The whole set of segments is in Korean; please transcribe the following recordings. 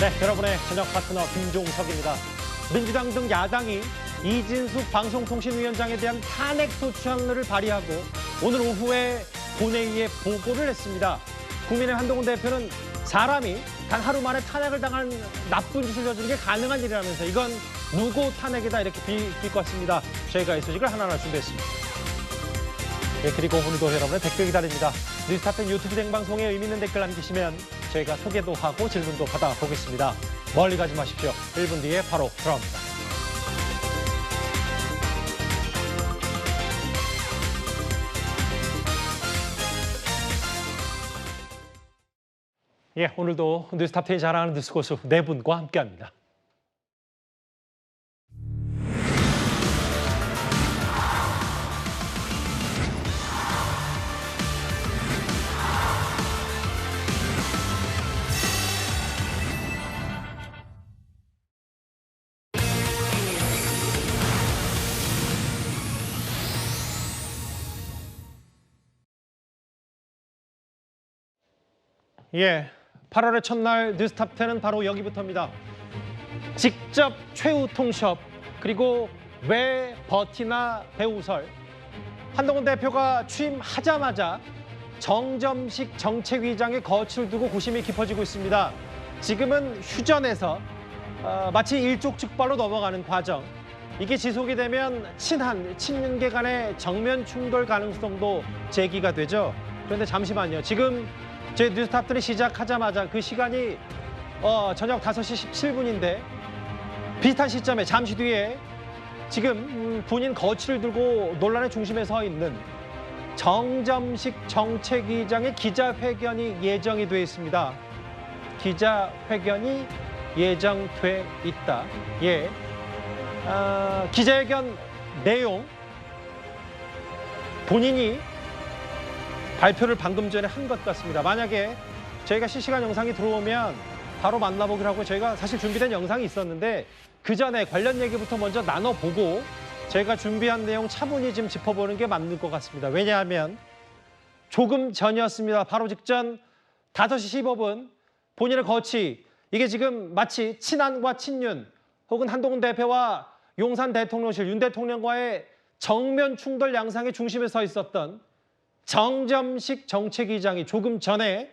네, 여러분의 저녁 파트너 김종석입니다. 민주당 등 야당이 이진숙 방송통신위원장에 대한 탄핵 소추안을 발의하고 오늘 오후에 본회의에 보고를 했습니다. 국민의 한동훈 대표는 사람이 단 하루 만에 탄핵을 당한 나쁜 짓을 저지르는 게 가능한 일이라면서 이건 무고 탄핵이다 이렇게 비꼬았습니다. 저희가 이 소식을 하나하나 준비했습니다. 네, 그리고 오늘도 여러분의 댓글 기다립니다. 뉴스타트 유튜브 생방송에 의미 있는 댓글 남기시면 저희가 소개도 하고 질문도 받아보겠습니다. 멀리 가지 마십시오. 1분 뒤에 바로 돌아옵니다. 예, 오늘도 뉴스탑10이 자랑하는 뉴스고수 네 분과 함께합니다. 예, 8월의 첫날 뉴스탑10은 바로 여기부터입니다. 직접 최후 통첩, 그리고 왜 버티나 배우설. 한동훈 대표가 취임하자마자 정점식 정책위장의 거취를 두고 고심이 깊어지고 있습니다. 지금은 휴전에서 마치 일촉즉발로 넘어가는 과정. 이게 지속이 되면 친윤계 간의 정면 충돌 가능성도 제기가 되죠. 그런데 잠시만요. 지금 제 뉴스탑들이 시작하자마자 그 시간이 저녁 5시 17분인데 비슷한 시점에 잠시 뒤에 지금 본인 거취를 들고 논란의 중심에 서 있는 정점식 정책위장의 기자회견이 예정이 돼 있습니다. 기자회견이 예정돼 있다. 예, 기자회견 내용 본인이 발표를 방금 전에 한 것 같습니다. 만약에 저희가 실시간 영상이 들어오면 바로 만나보기로 하고 저희가 사실 준비된 영상이 있었는데 그 전에 관련 얘기부터 먼저 나눠보고 저희가 준비한 내용 차분히 좀 짚어보는 게 맞는 것 같습니다. 왜냐하면 조금 전이었습니다. 바로 직전 5시 15분 본인의 거취, 이게 지금 마치 친한과 친윤 혹은 한동훈 대표와 용산 대통령실 윤 대통령과의 정면 충돌 양상의 중심에 서 있었던 정점식 정책위장이 조금 전에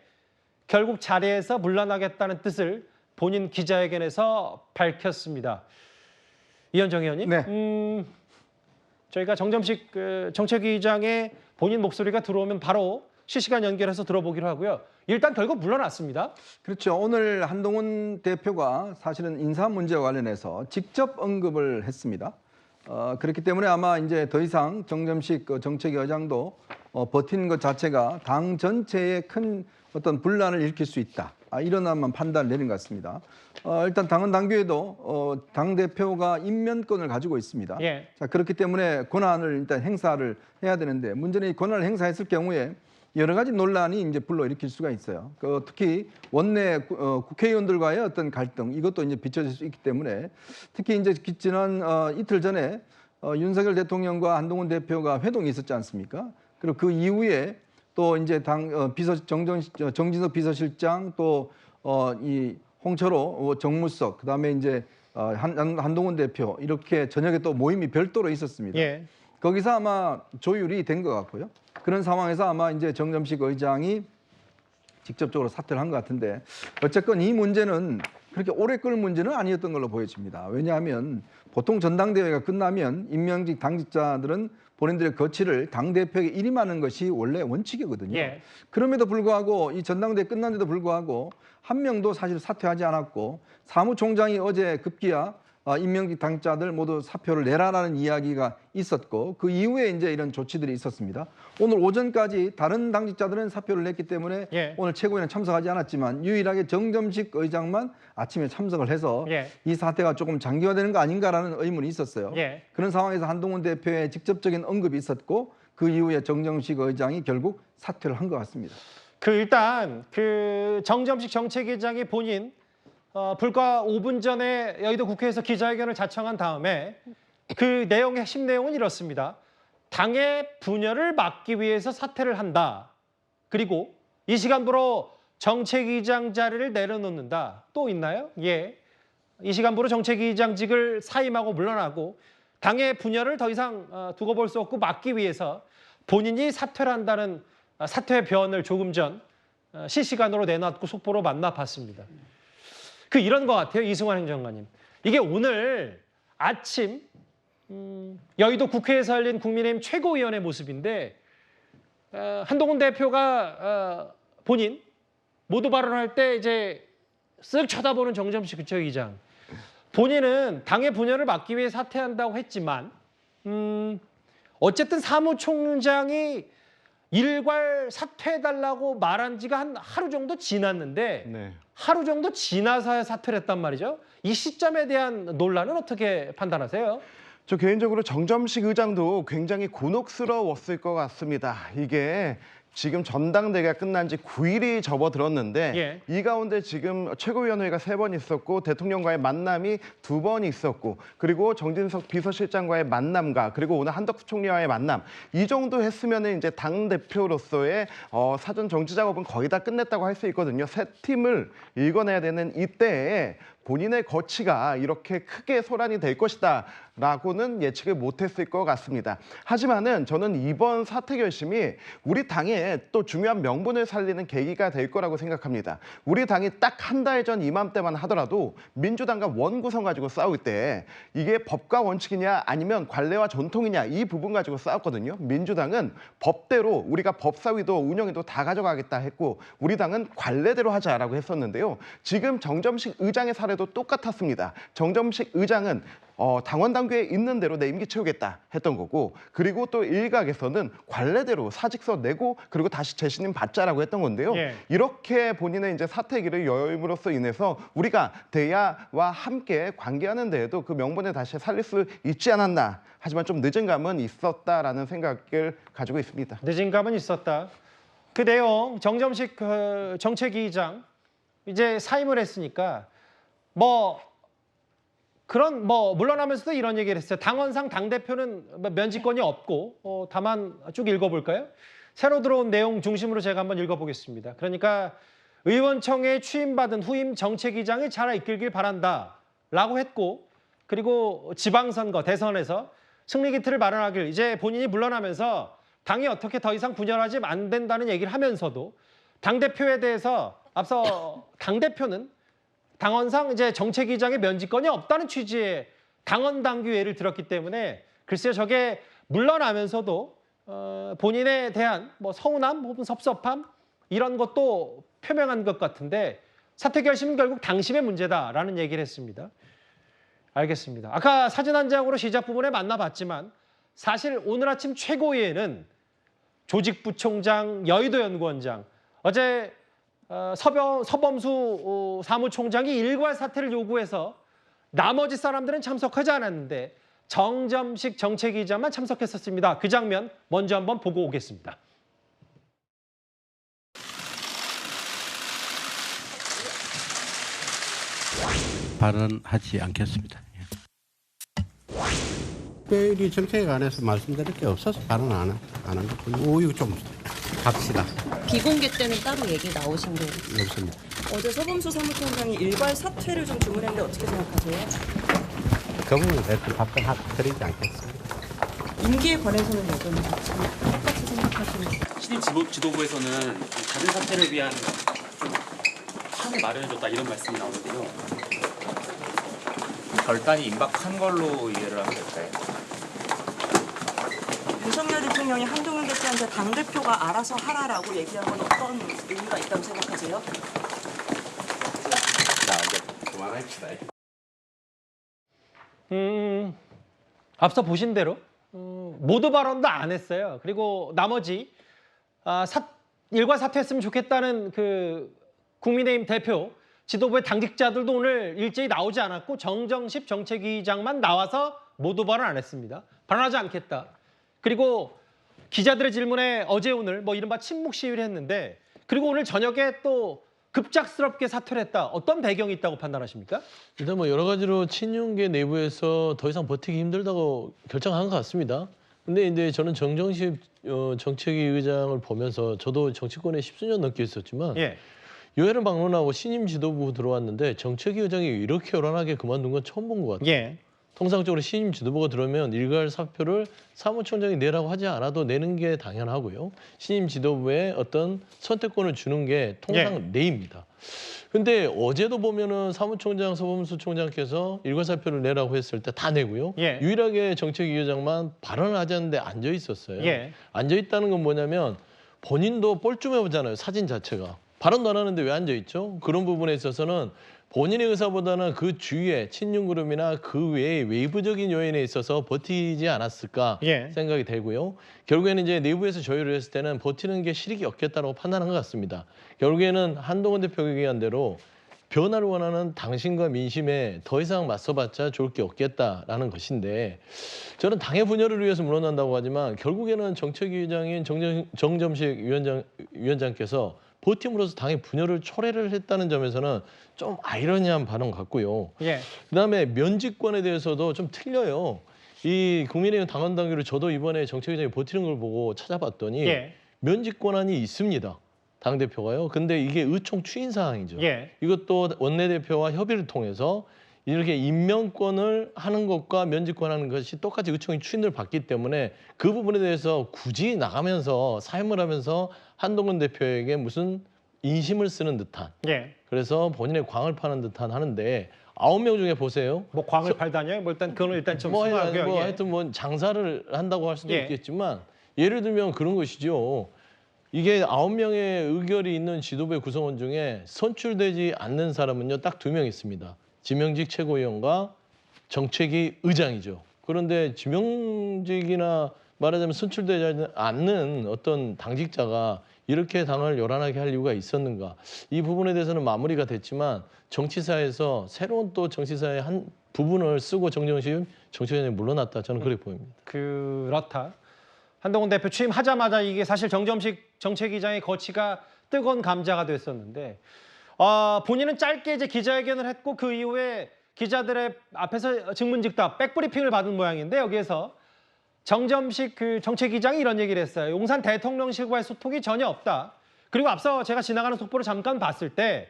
결국 자리에서 물러나겠다는 뜻을 본인 기자회견에서 밝혔습니다. 이현정 의원님, 네. 저희가 정점식 정책위장의 본인 목소리가 들어오면 바로 실시간 연결해서 들어보기로 하고요. 일단 결국 물러났습니다. 그렇죠. 오늘 한동훈 대표가 사실은 인사 문제와 관련해서 직접 언급을 했습니다. 그렇기 때문에 아마 이제 더 이상 정점식 정책위원장도 버티는 것 자체가 당 전체에 큰 어떤 분란을 일으킬 수 있다. 이런 판단을 내린 것 같습니다. 일단 당은 당규에도 당대표가 임면권을 가지고 있습니다. 예. 자, 그렇기 때문에 권한을 일단 행사를 해야 되는데 문제는 이 권한을 행사했을 경우에 여러 가지 논란이 이제 불러일으킬 수가 있어요. 특히 원내 국회의원들과의 어떤 갈등, 이것도 이제 비춰질 수 있기 때문에 특히 이제 지난 이틀 전에 윤석열 대통령과 한동훈 대표가 회동이 있었지 않습니까? 그리고 그 이후에 또 이제 당 정진석 비서실장 또 이 홍철호 정무석, 그다음에 이제 한동훈 대표 이렇게 저녁에 또 모임이 별도로 있었습니다. 예. 거기서 아마 조율이 된 것 같고요. 그런 상황에서 아마 이제 정점식 의장이 직접적으로 사퇴를 한 것 같은데 어쨌건 이 문제는 그렇게 오래 끌 문제는 아니었던 걸로 보여집니다. 왜냐하면 보통 전당대회가 끝나면 임명직 당직자들은 본인들의 거취를 당대표에게 일임하는 것이 원래 원칙이거든요. 예. 그럼에도 불구하고 이 전당대회 끝난데도 불구하고 한 명도 사실 사퇴하지 않았고 사무총장이 어제 급기야 임명직 당직자들 모두 사표를 내라라는 이야기가 있었고 그 이후에 이제 이런 조치들이 있었습니다. 오늘 오전까지 다른 당직자들은 사표를 냈기 때문에 예. 오늘 최고위는 참석하지 않았지만 유일하게 정점식 의장만 아침에 참석을 해서 예. 이 사태가 조금 장기화되는 거 아닌가라는 의문이 있었어요. 예. 그런 상황에서 한동훈 대표의 직접적인 언급이 있었고 그 이후에 정점식 의장이 결국 사퇴를 한 것 같습니다. 일단 정점식 정책위장이 본인 불과 5분 전에 여의도 국회에서 기자회견을 자청한 다음에 그 내용의 핵심 내용은 이렇습니다. 당의 분열을 막기 위해서 사퇴를 한다. 그리고 이 시간부로 정책위의장 자리를 내려놓는다. 또 있나요? 예. 이 시간부로 정책위의장직을 사임하고 물러나고 당의 분열을 더 이상 두고 볼 수 없고 막기 위해서 본인이 사퇴를 한다는 사퇴 변을 조금 전 실시간으로 내놨고 속보로 만나봤습니다. 이런 것 같아요, 이승환 행정관님. 이게 오늘 아침 여의도 국회에서 열린 국민의힘 최고위원의 모습인데 한동훈 대표가 본인 모두 발언할 때 이제 쓱 쳐다보는 정점식 국회의장. 본인은 당의 분열을 막기 위해 사퇴한다고 했지만 어쨌든 사무총장이 일괄 사퇴해달라고 말한 지가 한 하루 정도 지났는데 네. 하루 정도 지나서야 사퇴를 했단 말이죠. 이 시점에 대한 논란은 어떻게 판단하세요? 저 개인적으로 정점식 의장도 굉장히 곤혹스러웠을 것 같습니다. 이게 지금 전당대회가 끝난 지 9일이 접어들었는데 예. 이 가운데 지금 최고위원회가 3번 있었고 대통령과의 만남이 2번 있었고 그리고 정진석 비서실장과의 만남과 그리고 오늘 한덕수 총리와의 만남 이 정도 했으면 이제 당대표로서의 사전 정치 작업은 거의 다 끝냈다고 할 수 있거든요. 새 팀을 읽어내야 되는 이때에 본인의 거취가 이렇게 크게 소란이 될 것이다 라고는 예측을 못했을 것 같습니다. 하지만은 저는 이번 사퇴 결심이 우리 당에 또 중요한 명분을 살리는 계기가 될 거라고 생각합니다. 우리 당이 딱 한 달 전 이맘때만 하더라도 민주당과 원구성 가지고 싸울 때 이게 법과 원칙이냐 아니면 관례와 전통이냐 이 부분 가지고 싸웠거든요. 민주당은 법대로 우리가 법사위도 운영위도 다 가져가겠다 했고 우리 당은 관례대로 하자라고 했었는데요. 지금 정점식 의장의 사례도 똑같았습니다. 정점식 의장은 당원 당규에 있는 대로 내 임기 채우겠다 했던 거고 그리고 또 일각에서는 관례대로 사직서 내고 그리고 다시 재신임 받자라고 했던 건데요. 예. 이렇게 본인의 이제 사퇴기를 여임으로써 인해서 우리가 대야와 함께 관계하는 데에도 그 명분을 다시 살릴 수 있지 않았나. 하지만 좀 늦은 감은 있었다라는 생각을 가지고 있습니다. 늦은 감은 있었다. 그 내용 정점식 정책위의장 이제 사임을 했으니까 물러나면서도 이런 얘기를 했어요. 당원상 당대표는 면직권이 없고 다만 쭉 읽어볼까요? 새로 들어온 내용 중심으로 제가 한번 읽어보겠습니다. 그러니까 의원청에 취임받은 후임 정책위의장이 잘 이끌길 바란다 라고 했고 그리고 지방선거 대선에서 승리기틀을 마련하길 이제 본인이 물러나면서 당이 어떻게 더 이상 분열하지 안 된다는 얘기를 하면서도 당대표에 대해서 앞서 당대표는 당원상 이제 정책위의장의 면직권이 없다는 취지의 당원 당규 예를 들었기 때문에 글쎄요 저게 물러나면서도 본인에 대한 서운함 혹은 섭섭함 이런 것도 표명한 것 같은데 사퇴 결심은 결국 당심의 문제다라는 얘기를 했습니다. 알겠습니다. 아까 사진 한 장으로 시작 부분에 만나봤지만 사실 오늘 아침 최고위에는 조직부총장, 여의도연구원장 어제 서범수 사무총장이 일괄 사퇴를 요구해서 나머지 사람들은 참석하지 않았는데 정점식 정책위의장만 참석했었습니다. 그 장면 먼저 한번 보고 오겠습니다. 발언하지 않겠습니다. 특별히 정책에 관해서 말씀드릴 게 없어서 발언 안 한 것뿐이고 오유 좀 갑시다. 비공개 때는 따로 얘기 나오신 거 없습니다. 어제 서범수 사무총장이 일괄 사퇴를 좀 주문했는데 어떻게 생각하세요? 그 부분에 대해서 답변드리지 않겠습니다. 임기에 관해서는 여전히 똑같이 생각하시는 신임 지도부에서는 다른 사태를 위한 좀 판을 마련해줬다 이런 말씀이 나오는데요. 결단이 임박한 걸로 이해를 하면 될까요? 윤석열 대통령이 한동훈 대표한테 당대표가 알아서 하라라고 얘기한 건 어떤 의미가 있다고 생각하세요? 자, 이제 그만합시다. 앞서 보신 대로 모두 발언도 안 했어요. 그리고 나머지 일괄 사퇴했으면 좋겠다는 그 국민의힘 대표 지도부의 당직자들도 오늘 일제히 나오지 않았고 정정식 정책위의장만 나와서 모두 발언 안 했습니다. 발언하지 않겠다. 그리고 기자들의 질문에 어제 오늘 이른바 침묵 시위를 했는데 그리고 오늘 저녁에 또 급작스럽게 사퇴를 했다. 어떤 배경이 있다고 판단하십니까? 일단 여러 가지로 친윤계 내부에서 더 이상 버티기 힘들다고 결정한 것 같습니다. 근데 이제 저는 정정식 정책위 의장을 보면서 저도 정치권에 10수년 넘게 있었지만 예. 의회를 방문하고 신임 지도부 들어왔는데 정책위 의장이 이렇게 요란하게 그만둔 건 처음 본 것 같아요. 예. 통상적으로 신임 지도부가 들어오면 일괄 사표를 사무총장이 내라고 하지 않아도 내는 게 당연하고요. 신임 지도부에 어떤 선택권을 주는 게 통상 예입니다. 근데 어제도 보면은 사무총장, 서범수총장께서 일괄 사표를 내라고 했을 때 다 내고요. 예. 유일하게 정책위 의장만 발언을 하지 않는데 앉아 있었어요. 예. 앉아 있다는 건 뭐냐면 본인도 뻘쭘해 보잖아요. 사진 자체가. 발언도 안 하는데 왜 앉아 있죠? 그런 부분에 있어서는 본인의 의사보다는 그 주위에 친윤 그룹이나 그 외의 외부적인 요인에 있어서 버티지 않았을까 예. 생각이 되고요. 결국에는 이제 내부에서 조율을 했을 때는 버티는 게 실익이 없겠다고 판단한 것 같습니다. 결국에는 한동훈 대표가 얘기한 대로 변화를 원하는 당신과 민심에 더 이상 맞서봤자 좋을 게 없겠다라는 것인데 저는 당의 분열을 위해서 물러난다고 하지만 결국에는 정책위 의장인 정점식 위원장께서 버팀으로써 당의 분열을 초래를 했다는 점에서는 좀 아이러니한 발언 같고요. 예. 그다음에 면직권에 대해서도 좀 틀려요. 이 국민의힘 당원 당규를 저도 이번에 정책위장이 버티는 걸 보고 찾아봤더니 예. 면직권한이 있습니다. 당대표가요. 근데 이게 의총 추인 사항이죠. 예. 이것도 원내대표와 협의를 통해서 이렇게 임명권을 하는 것과 면직권 하는 것이 똑같이 의총이 추인을 받기 때문에 그 부분에 대해서 굳이 나가면서 사임을 하면서 한동훈 대표에게 무슨 인심을 쓰는 듯한 예. 그래서 본인의 광을 파는 듯한 하는데 9명 중에 보세요. 뭐 광을 팔다녀요? 뭐 일단 그건 일단 좀 뭐, 수고하고요. 뭐 예. 하여튼 뭐 장사를 한다고 할 수도 예. 있겠지만 예를 들면 그런 것이죠. 이게 9명의 의결이 있는 지도부의 구성원 중에 선출되지 않는 사람은요 딱 2명 있습니다. 지명직 최고위원과 정책위 의장이죠. 그런데 지명직이나 말하자면 선출되지 않는 어떤 당직자가 이렇게 당을 요란하게 할 이유가 있었는가. 이 부분에 대해서는 마무리가 됐지만 정치사에서 새로운 또 정치사의 한 부분을 쓰고 정정식 정치위원장이 물러났다. 저는 그렇게 보입니다. 그렇다. 한동훈 대표 취임하자마자 이게 사실 정점식 정책위장의 거취가 뜨거운 감자가 됐었는데 본인은 짧게 이제 기자회견을 했고 그 이후에 기자들의 앞에서 증문즉답 백브리핑을 받은 모양인데 여기에서 정점식 그 정책위장이 이런 얘기를 했어요. 용산 대통령실과의 소통이 전혀 없다. 그리고 앞서 제가 지나가는 속보를 잠깐 봤을 때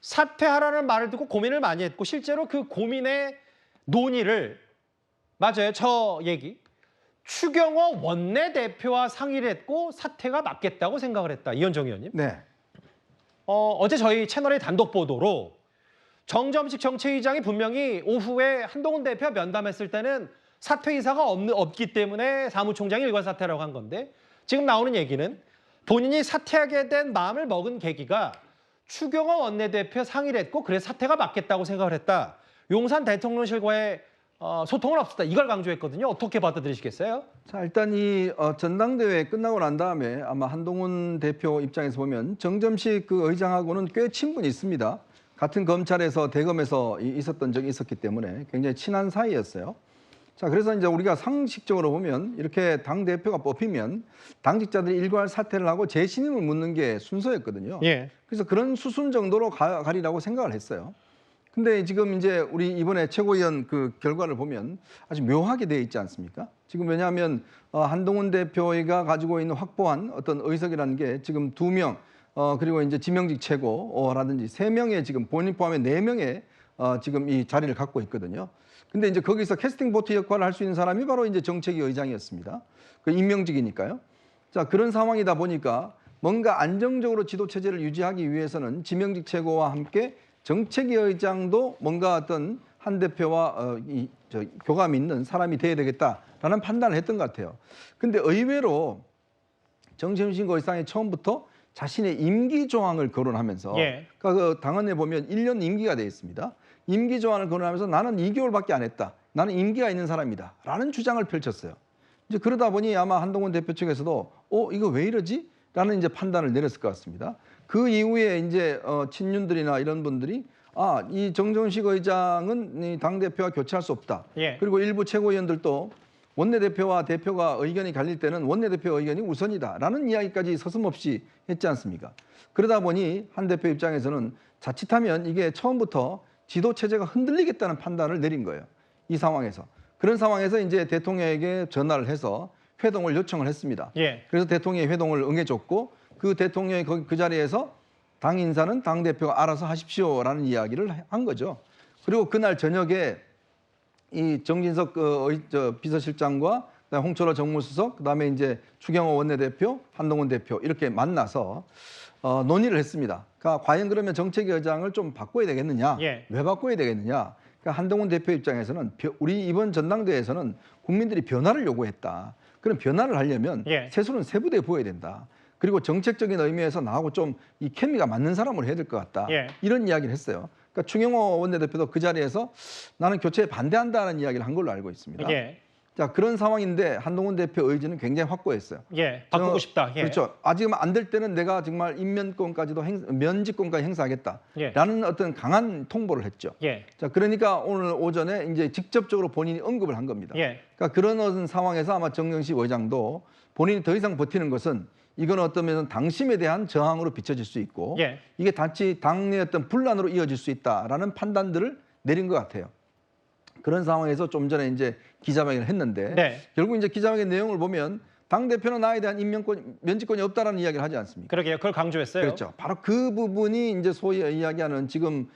사퇴하라는 말을 듣고 고민을 많이 했고 실제로 그 고민의 논의를 맞아요. 저 얘기. 추경호 원내대표와 상의를 했고 사퇴가 맞겠다고 생각을 했다. 이현정 의원님. 네. 어제 저희 채널의 단독 보도로 정점식 정책위장이 분명히 오후에 한동훈 대표와 면담했을 때는 사퇴 의사가 없기 때문에 사무총장이 일괄 사퇴라고 한 건데 지금 나오는 얘기는 본인이 사퇴하게 된 마음을 먹은 계기가 추경호 원내대표 상의를 했고 그래서 사퇴가 맞겠다고 생각을 했다. 용산 대통령실과의 소통은 없었다. 이걸 강조했거든요. 어떻게 받아들이시겠어요? 자, 일단 이 전당대회 끝나고 난 다음에 아마 한동훈 대표 입장에서 보면 정점식 그 의장하고는 꽤 친분이 있습니다. 같은 검찰에서 대검에서 있었던 적이 있었기 때문에 굉장히 친한 사이였어요. 자, 그래서 이제 우리가 상식적으로 보면 이렇게 당 대표가 뽑히면 당직자들이 일괄 사퇴를 하고 재신임을 묻는 게 순서였거든요. 예. 그래서 그런 수순 정도로 가리라고 생각을 했어요. 근데 지금 이제 우리 이번에 최고위원 그 결과를 보면 아주 묘하게 되어 있지 않습니까? 지금 왜냐하면 한동훈 대표가 가지고 있는 확보한 어떤 의석이라는 게 지금 2명, 그리고 이제 지명직 최고라든지 3명의 지금 본인 포함해 4명의 지금 이 자리를 갖고 있거든요. 근데 이제 거기서 캐스팅 보트 역할을 할 수 있는 사람이 바로 이제 정책위 의장이었습니다. 그 임명직이니까요. 자, 그런 상황이다 보니까 뭔가 안정적으로 지도 체제를 유지하기 위해서는 지명직 최고와 함께 정책위 의장도 뭔가 어떤 한 대표와 교감 있는 사람이 돼야 되겠다라는 판단을 했던 것 같아요. 근데 의외로 정점식 의장이 처음부터 자신의 임기 조항을 거론하면서 예. 그러니까 그 당헌에 보면 1년 임기가 되어 있습니다. 임기 조항을 거론하면서 나는 2개월밖에 안 했다. 나는 임기가 있는 사람이다. 라는 주장을 펼쳤어요. 이제 그러다 보니 아마 한동훈 대표 측에서도 이거 왜 이러지? 라는 이제 판단을 내렸을 것 같습니다. 그 이후에 이제 친윤들이나 이런 분들이 이 정점식 의장은 이 당대표와 교체할 수 없다. 예. 그리고 일부 최고위원들도 원내대표와 대표가 의견이 갈릴 때는 원내대표 의견이 우선이다라는 이야기까지 서슴없이 했지 않습니까? 그러다 보니 한 대표 입장에서는 자칫하면 이게 처음부터 지도 체제가 흔들리겠다는 판단을 내린 거예요. 이 상황에서. 그런 상황에서 이제 대통령에게 전화를 해서 회동을 요청을 했습니다. 예. 그래서 대통령이 회동을 응해줬고 그 대통령이 그 자리에서 당 인사는 당 대표가 알아서 하십시오라는 이야기를 한 거죠. 그리고 그날 저녁에 이 정진석 비서실장과 그다음에 홍철호 정무수석, 그다음에 이제 추경호 원내대표, 한동훈 대표 이렇게 만나서 논의를 했습니다. 그러니까 과연 그러면 정책위원장을 좀 바꿔야 되겠느냐? 예. 왜 바꿔야 되겠느냐? 그러니까 한동훈 대표 입장에서는 우리 이번 전당대회에서는 국민들이 변화를 요구했다. 그럼 변화를 하려면 예. 세수는 세부대에 부어야 된다. 그리고 정책적인 의미에서 나하고 좀 이 케미가 맞는 사람으로 해야 될 것 같다. 예. 이런 이야기를 했어요. 그러니까 추경호 원내대표도 그 자리에서 나는 교체에 반대한다는 이야기를 한 걸로 알고 있습니다. 예. 자, 그런 상황인데 한동훈 대표 의지는 굉장히 확고했어요. 예. 바꾸고 싶다. 예. 그렇죠. 아직 안 될 때는 내가 정말 임면권까지도 면직권까지 행사하겠다라는 어떤 강한 통보를 했죠. 예. 자, 그러니까 오늘 오전에 이제 직접적으로 본인이 언급을 한 겁니다. 예. 그러니까 그런 어떤 상황에서 아마 정경식 의장도 본인이 더 이상 버티는 것은 이건 어떤 면에서 당심에 대한 저항으로 비춰질 수 있고 예. 이게 단지 당내 어떤 분란으로 이어질 수 있다라는 판단들을 내린 것 같아요. 그런 상황에서 좀 전에 이제 기자회견을 했는데 네. 결국 이제 기자회견 내용을 보면 당 대표는 나에 대한 면직권이 없다라는 이야기를 하지 않습니까? 그러게요. 그걸 강조했어요. 그렇죠. 바로 그 부분이 이제 소위 이야기하는 지금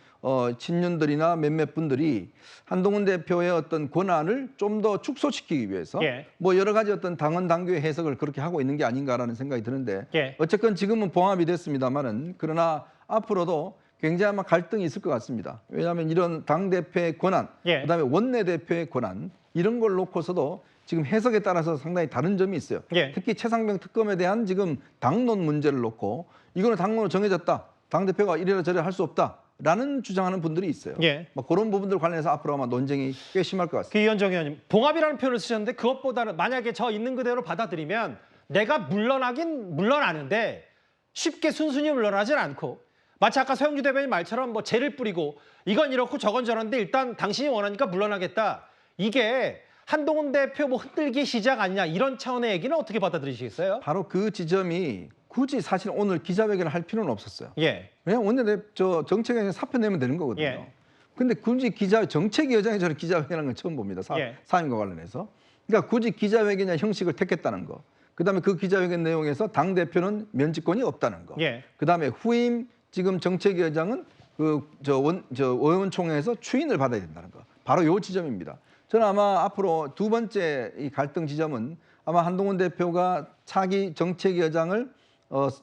친윤들이나 몇몇 분들이 한동훈 대표의 어떤 권한을 좀 더 축소시키기 위해서 예. 뭐 여러 가지 어떤 당헌 당규의 해석을 그렇게 하고 있는 게 아닌가라는 생각이 드는데 예. 어쨌건 지금은 봉합이 됐습니다만은 그러나 앞으로도 굉장히 아마 갈등이 있을 것 같습니다. 왜냐하면 이런 당 대표의 권한, 예. 그다음에 원내 대표의 권한 이런 걸 놓고서도 지금 해석에 따라서 상당히 다른 점이 있어요. 예. 특히 최상병 특검에 대한 지금 당론 문제를 놓고 이거는 당론으로 정해졌다. 당 대표가 이래라 저래라 할 수 없다라는 주장하는 분들이 있어요. 예. 뭐 그런 부분들 관련해서 앞으로 아마 논쟁이 꽤 심할 것 같습니다. 이현정 의원님, 봉합이라는 표현을 쓰셨는데 그것보다는 만약에 저 있는 그대로 받아들이면 내가 물러나긴 물러나는데 쉽게 순순히 물러나진 않고 마치 아까 서영주 대변인 말처럼 뭐 죄를 뿌리고 이건 이렇고 저건 저런데 일단 당신이 원하니까 물러나겠다. 이게 한동훈 대표 뭐 흔들기 시작 아니냐 이런 차원의 얘기는 어떻게 받아들이시겠어요? 바로 그 지점이 굳이 사실 오늘 기자회견을 할 필요는 없었어요. 예. 왜냐면 원내대표 정책위원장 사표 내면 되는 거거든요. 예. 근데 굳이 정책위원장이 저는 기자회견하는 건 처음 봅니다. 예. 사임과 관련해서. 그러니까 굳이 기자회견의 형식을 택했다는 거. 그다음에 그 기자회견 내용에서 당 대표는 면직권이 없다는 거. 예. 그다음에 후임 지금 정책위원장은 의원총회에서 추인을 받아야 된다는 거. 바로 요 지점입니다. 저는 아마 앞으로 두 번째 이 갈등 지점은 아마 한동훈 대표가 차기 정책위원장을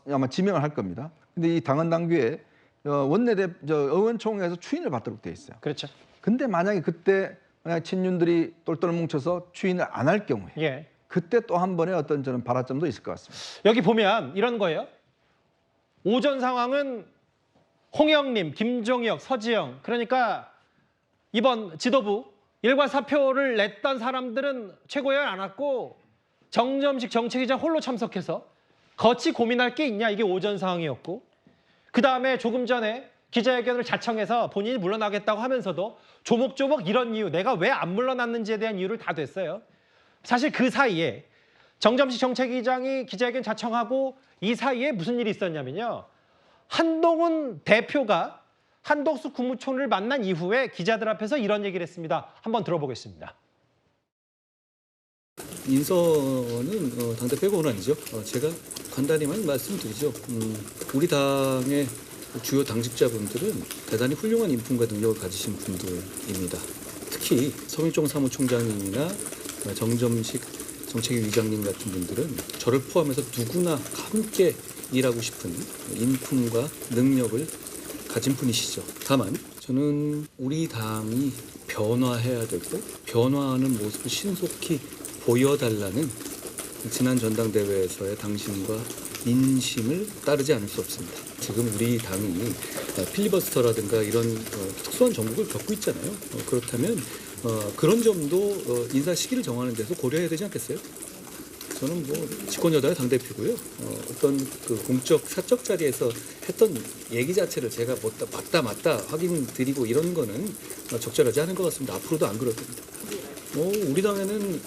아마 지명을 할 겁니다. 근데 이 당헌 당규에 의원총회에서 추인을 받도록 돼 있어요. 그렇죠. 근데 만약에 그때 만약 친윤들이 똘똘 뭉쳐서 추인을 안 할 경우에 예. 그때 또 한 번의 어떤 저는 발화점도 있을 것 같습니다. 여기 보면 이런 거예요. 오전 상황은 홍영림, 김종혁, 서지영 그러니까 이번 지도부 일과 사표를 냈던 사람들은 최고위원 안 왔고 정점식 정책위장 홀로 참석해서 거치 고민할 게 있냐 이게 오전 상황이었고 그다음에 조금 전에 기자회견을 자청해서 본인이 물러나겠다고 하면서도 조목조목 이런 이유 내가 왜 안 물러났는지에 대한 이유를 다 댔어요. 사실 그 사이에 정점식 정책위장이 기자회견 자청하고 이 사이에 무슨 일이 있었냐면요. 한동훈 대표가 한덕수 국무총리를 만난 이후에 기자들 앞에서 이런 얘기를 했습니다. 한번 들어보겠습니다. 인선은 당대표 권한이죠. 제가 간단히만 말씀드리죠. 우리 당의 주요 당직자분들은 대단히 훌륭한 인품과 능력을 가지신 분들입니다. 특히 서민종 사무총장님이나 정점식 정책위 위장님 같은 분들은 저를 포함해서 누구나 함께 일하고 싶은 인품과 능력을 가진 분이시죠. 다만 저는 우리 당이 변화해야 되고 변화하는 모습을 신속히 보여달라는 지난 전당대회에서의 당신과 인심을 따르지 않을 수 없습니다. 지금 우리 당이 필리버스터라든가 이런 특수한 정국을 겪고 있잖아요. 그렇다면 그런 점도 인사 시기를 정하는 데서 고려해야 되지 않겠어요? 저는 뭐 집권여당의 당대표고요. 어떤 그 공적 사적 자리에서 했던 얘기 자체를 제가 맞다 확인드리고 이런 거는 적절하지 않은 것 같습니다. 앞으로도 안 그럴 겁니다. 우리 당에는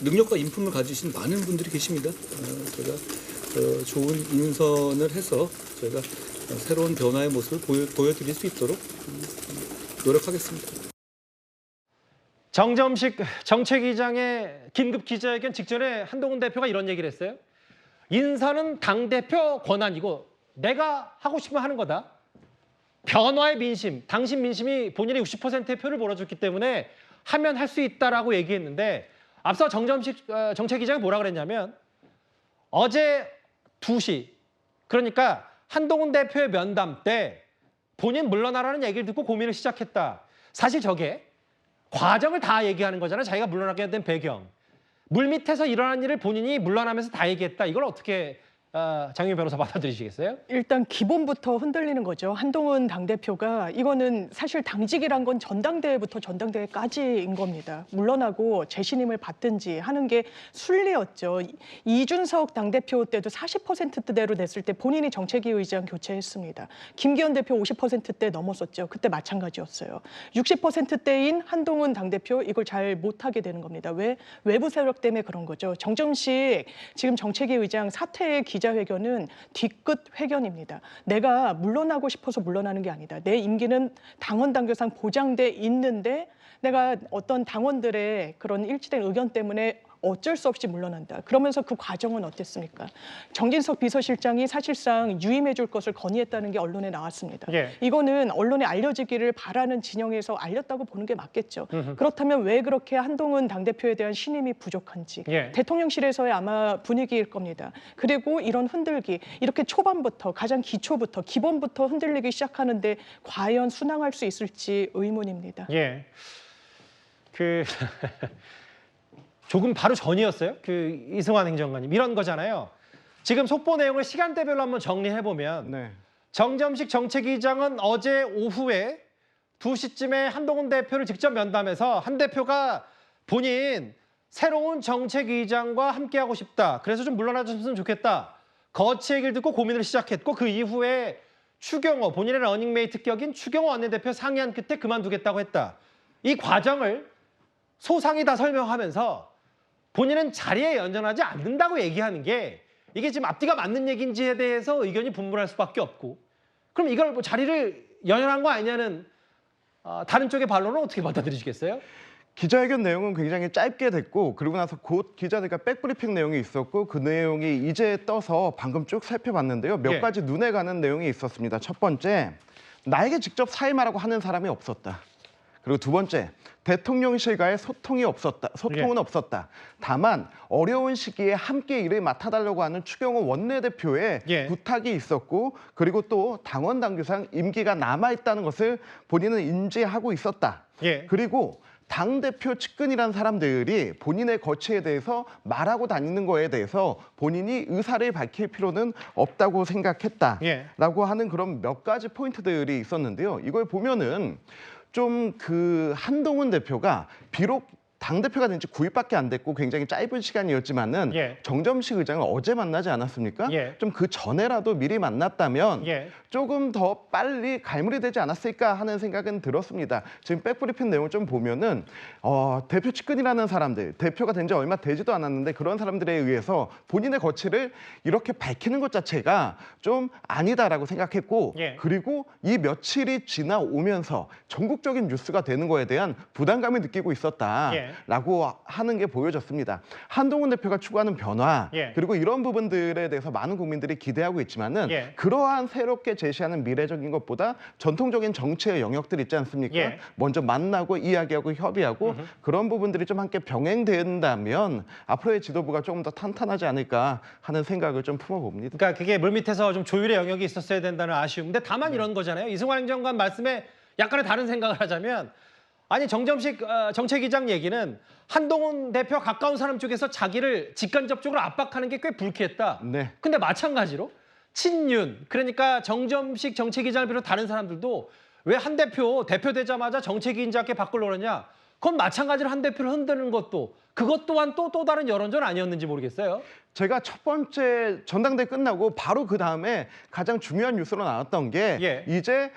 능력과 인품을 가지신 많은 분들이 계십니다. 제가 좋은 인선을 해서 제가 새로운 변화의 모습을 보여드릴 수 있도록 노력하겠습니다. 정점식 정책위장의 긴급 기자회견 직전에 한동훈 대표가 이런 얘기를 했어요. 인사는 당대표 권한이고 내가 하고 싶으면 하는 거다. 변화의 민심, 당신 민심이 본인이 60%의 표를 몰아줬기 때문에 하면 할 수 있다라고 얘기했는데 앞서 정점식 정책위장이 뭐라 그랬냐면 어제 2시 그러니까 한동훈 대표의 면담 때 본인 물러나라는 얘기를 듣고 고민을 시작했다. 사실 저게 과정을 다 얘기하는 거잖아요. 자기가 물러나게 된 배경. 물밑에서 일어난 일을 본인이 물러나면서 다 얘기했다. 이걸 어떻게 장윤 변호사 받아들이시겠어요? 일단 기본부터 흔들리는 거죠. 한동훈 당대표가 이거는 사실 당직이란 건 전당대회부터 전당대회까지인 겁니다. 물러나고 재신임을 받든지 하는 게 순리였죠. 이준석 당대표 때도 40%대로 냈을 때 본인이 정책위 의장 교체했습니다. 김기현 대표 50%대 넘었었죠. 그때 마찬가지였어요. 60%대인 한동훈 당대표 이걸 잘 못하게 되는 겁니다. 왜? 외부 세력 때문에 그런 거죠. 정점식 지금 정책위 의장 사퇴의 기자회견은 뒤끝 회견입니다. 내가 물러나고 싶어서 물러나는 게 아니다. 내 임기는 당원 당규상 보장돼 있는데 내가 어떤 당원들의 그런 일치된 의견 때문에 어쩔 수 없이 물러난다. 그러면서 그 과정은 어땠습니까? 정진석 비서실장이 사실상 유임해 줄 것을 건의했다는 게 언론에 나왔습니다. 예. 이거는 언론에 알려지기를 바라는 진영에서 알렸다고 보는 게 맞겠죠. 그렇다면 왜 그렇게 한동훈 당대표에 대한 신임이 부족한지 예. 대통령실에서의 아마 분위기일 겁니다. 그리고 이런 흔들기 이렇게 초반부터 가장 기초부터 기본부터 흔들리기 시작하는데 과연 순항할 수 있을지 의문입니다. 예. 조금 바로 전이었어요. 이승환 행정관님 이런 거잖아요. 지금 속보 내용을 시간대별로 한번 정리해 보면 네. 정점식 정책위장은 어제 오후에 2시쯤에 한동훈 대표를 직접 면담해서 한 대표가 본인 새로운 정책위장과 함께하고 싶다. 그래서 좀 물러나줬으면 좋겠다. 거치 얘기를 듣고 고민을 시작했고 그 이후에 추경호 본인의 러닝메이트 격인 추경호 원내대표 상의한 끝에 그만두겠다고 했다. 이 과정을 소상히 다 설명하면서 본인은 자리에 연연하지 않는다고 얘기하는 게 이게 지금 앞뒤가 맞는 얘기인지에 대해서 의견이 분분할 수밖에 없고 그럼 이걸 뭐 자리를 연연한 거 아니냐는 다른 쪽의 반론은 어떻게 받아들이시겠어요? 기자회견 내용은 굉장히 짧게 됐고 그리고 나서 곧 기자들과 백브리핑 내용이 있었고 그 내용이 이제 떠서 방금 쭉 살펴봤는데요. 몇 예. 가지 눈에 가는 내용이 있었습니다. 첫 번째, 나에게 직접 사임하라고 하는 사람이 없었다. 그리고 두 번째, 대통령실과의 소통은 없었다. 다만 어려운 시기에 함께 일을 맡아달라고 하는 추경호 원내대표의 예. 부탁이 있었고 그리고 또 당원 당규상 임기가 남아있다는 것을 본인은 인지하고 있었다. 예. 그리고 당대표 측근이라는 사람들이 본인의 거취에 대해서 말하고 다니는 거에 대해서 본인이 의사를 밝힐 필요는 없다고 생각했다라고 예. 하는 그런 몇 가지 포인트들이 있었는데요. 이걸 보면은 좀 한동훈 대표가 비록 당대표가 된 지 9일밖에 안 됐고 굉장히 짧은 시간이었지만은 예. 정점식 의장을 어제 만나지 않았습니까? 예. 좀 그 전에라도 미리 만났다면 예. 조금 더 빨리 갈무리 되지 않았을까 하는 생각은 들었습니다. 지금 백브리핑 내용을 좀 보면은 대표 측근이라는 사람들, 대표가 된 지 얼마 되지도 않았는데 그런 사람들에 의해서 본인의 거취를 이렇게 밝히는 것 자체가 좀 아니다라고 생각했고 예. 그리고 이 며칠이 지나오면서 전국적인 뉴스가 되는 거에 대한 부담감을 느끼고 있었다. 예. 라고 하는 게 보여졌습니다. 한동훈 대표가 추구하는 변화 예. 그리고 이런 부분들에 대해서 많은 국민들이 기대하고 있지만은 예. 그러한 새롭게 제시하는 미래적인 것보다 전통적인 정치의 영역들 있지 않습니까? 예. 먼저 만나고 이야기하고 협의하고 그런 부분들이 좀 함께 병행된다면 앞으로의 지도부가 조금 더 탄탄하지 않을까 하는 생각을 좀 품어봅니다. 그러니까 그게 물밑에서 좀 조율의 영역이 있었어야 된다는 아쉬움. 근데 다만 이런 거잖아요. 이승환 행정관 말씀에 약간의 다른 생각을 하자면 아니 정점식 정책위장 얘기는 한동훈 대표와 가까운 사람 쪽에서 자기를 직간접적으로 압박하는 게 꽤 불쾌했다. 네. 근데 마찬가지로 친윤 그러니까 정점식 정책위장을 비롯 다른 사람들도 왜 한 대표 되자마자 정책위원장께 바꾸려고 그러냐. 그건 마찬가지로 한 대표를 흔드는 것도 그것 또한 또 다른 여론전 아니었는지 모르겠어요. 제가 첫 번째 전당대회 끝나고 바로 그 다음에 가장 중요한 뉴스로 나왔던 게 예. 이제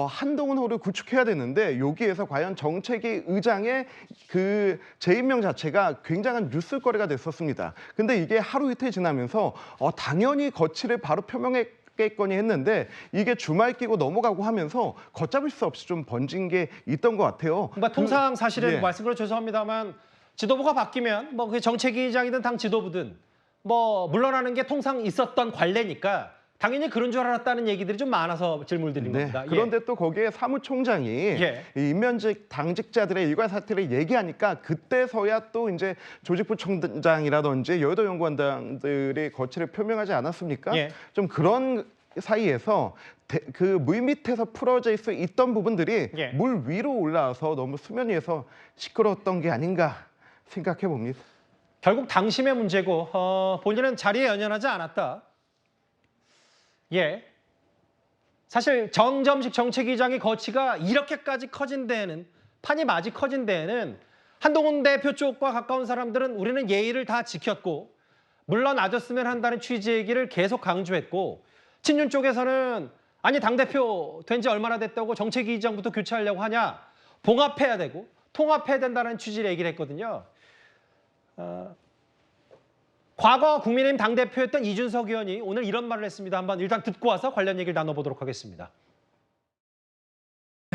한동훈호를 구축해야 되는데 여기에서 과연 정책위 의장의 그 재임명 자체가 굉장한 뉴스거리가 됐었습니다. 근데 이게 하루 이틀 지나면서 당연히 거취를 바로 표명했겠거니 했는데 이게 주말 끼고 넘어가고 하면서 걷잡을 수 없이 좀 번진 게 있던 것 같아요. 그러니까 통상 사실은 예. 말씀으로 죄송합니다만 지도부가 바뀌면 뭐 그게 정책위장이든 당 지도부든 뭐 물러나는 게 통상 있었던 관례니까 당연히 그런 줄 알았다는 얘기들이 좀 많아서 질문을 드린 겁니다. 그런데 또 거기에 사무총장이 이 임면직 당직자들의 일괄 사퇴를 얘기하니까 그때서야 또 이제 조직부총장이라든지 여의도 연구원장들이 거취를 표명하지 않았습니까? 좀 그런 사이에서 그 물 밑에서 풀어질 수 있던 부분들이 물 위로 올라와서 너무 수면 위에서 시끄러웠던 게 아닌가 생각해 봅니다. 결국 당심의 문제고 본인은 자리에 연연하지 않았다. 사실 정점식 정책위장의 거취가 이렇게까지 커진 데에는, 판이 마지 커진 데에는 한동훈 대표 쪽과 가까운 사람들은 우리는 예의를 다 지켰고 물러나줬으면 한다는 취지의 얘기를 계속 강조했고, 친윤 쪽에서는 아니 당대표 된 지 얼마나 됐다고 정책위의장부터 교체하려고 하냐, 봉합해야 되고 통합해야 된다는 취지를 얘기를 했거든요. 과거 국민의힘 당대표였던 이준석 의원이 오늘 이런 말을 했습니다. 한번 일단 듣고 와서 관련 얘기를 나눠보도록 하겠습니다.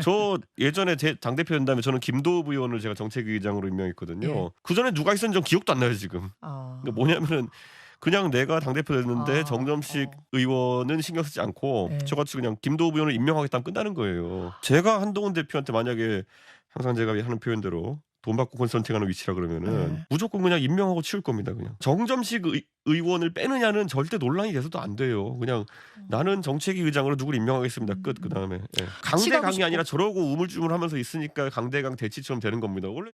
저 예전에 제 당대표였던 다음에 저는 김도읍 의원을 제가 정책위의장으로 임명했거든요. 그전에 누가 있었는지 전 기억도 안 나요 지금. 그러니까 뭐냐면은 그냥 내가 당대표 됐는데 정점식 의원은 신경 쓰지 않고 저같이 그냥 김도읍 의원을 임명하겠다면 끝나는 거예요. 제가 한동훈 대표한테 만약에 항상 제가 하는 표현대로 돈 받고 건 선택하는 위치라 그러면은 무조건 그냥 임명하고 치울 겁니다. 그냥 정점식 의원을 빼느냐는 절대 논란이 돼서도 안 돼요. 그냥 나는 정책위 의장으로 누구를 임명하겠습니다. 끝. 그다음에 강대강이 아니라 저러고 우물쭈물하면서 있으니까 강대강 대치처럼 되는 겁니다. 원래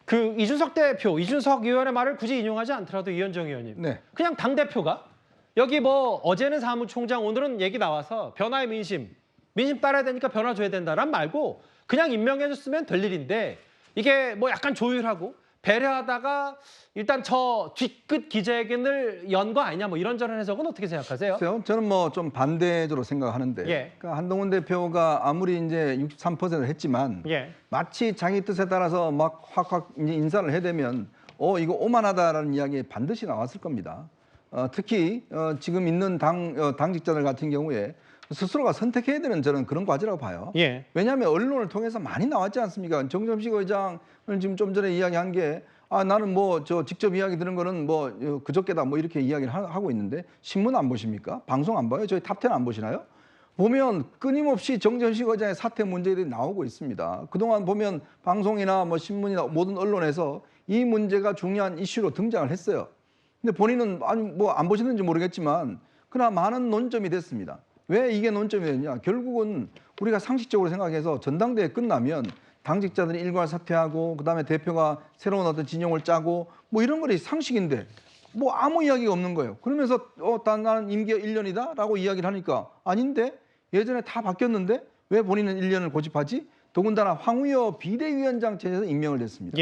그 이준석 대표, 이준석 의원의 말을 굳이 인용하지 않더라도 이현정 의원님, 그냥 당 대표가 여기 뭐 어제는 사무총장, 오늘은 얘기 나와서 변화의 민심 따라야 되니까 변화 줘야 된다란 말고 그냥 임명해줬으면 될 일인데, 이게 뭐 약간 조율하고 배려하다가 일단 저 뒤끝 기자회견을 연 거 아니냐, 뭐 이런저런 해석은 어떻게 생각하세요? 저는 뭐 좀 반대적으로 생각하는데, 그러니까 한동훈 대표가 아무리 이제 63%를 했지만 마치 자기 뜻에 따라서 막 확 이제 인사를 해대면 이거 오만하다라는 이야기 반드시 나왔을 겁니다. 특히 지금 있는 당직자들 같은 경우에 스스로가 선택해야 되는 저는 그런 과제라고 봐요. 왜냐하면 언론을 통해서 많이 나왔지 않습니까? 정점식 의장을 지금 좀 전에 이야기한 게 나는 뭐 저 직접 이야기 들은 거는 뭐 그저께다 뭐 이렇게 이야기를 하고 있는데, 신문 안 보십니까? 방송 안 봐요? 저희 탑10 안 보시나요? 보면 끊임없이 정점식 의장의 사퇴 문제들이 나오고 있습니다. 그동안 보면 방송이나 뭐 신문이나 모든 언론에서 이 문제가 중요한 이슈로 등장을 했어요. 근데 본인은 아니 뭐 안 보시는지 모르겠지만 그러나 많은 논점이 됐습니다. 왜 이게 논점이 됐냐? 결국은 우리가 상식적으로 생각해서 전당대회 끝나면 당직자들이 일괄 사퇴하고 그다음에 대표가 새로운 어떤 진영을 짜고 뭐 이런 거리 상식인데 뭐 아무 이야기가 없는 거예요. 그러면서 나는 임기가 1년이다라고 이야기를 하니까 아닌데, 예전에 다 바뀌었는데 왜 본인은 1년을 고집하지? 더군다나 황우여 비대위원장 체제에서 임명을 됐습니다.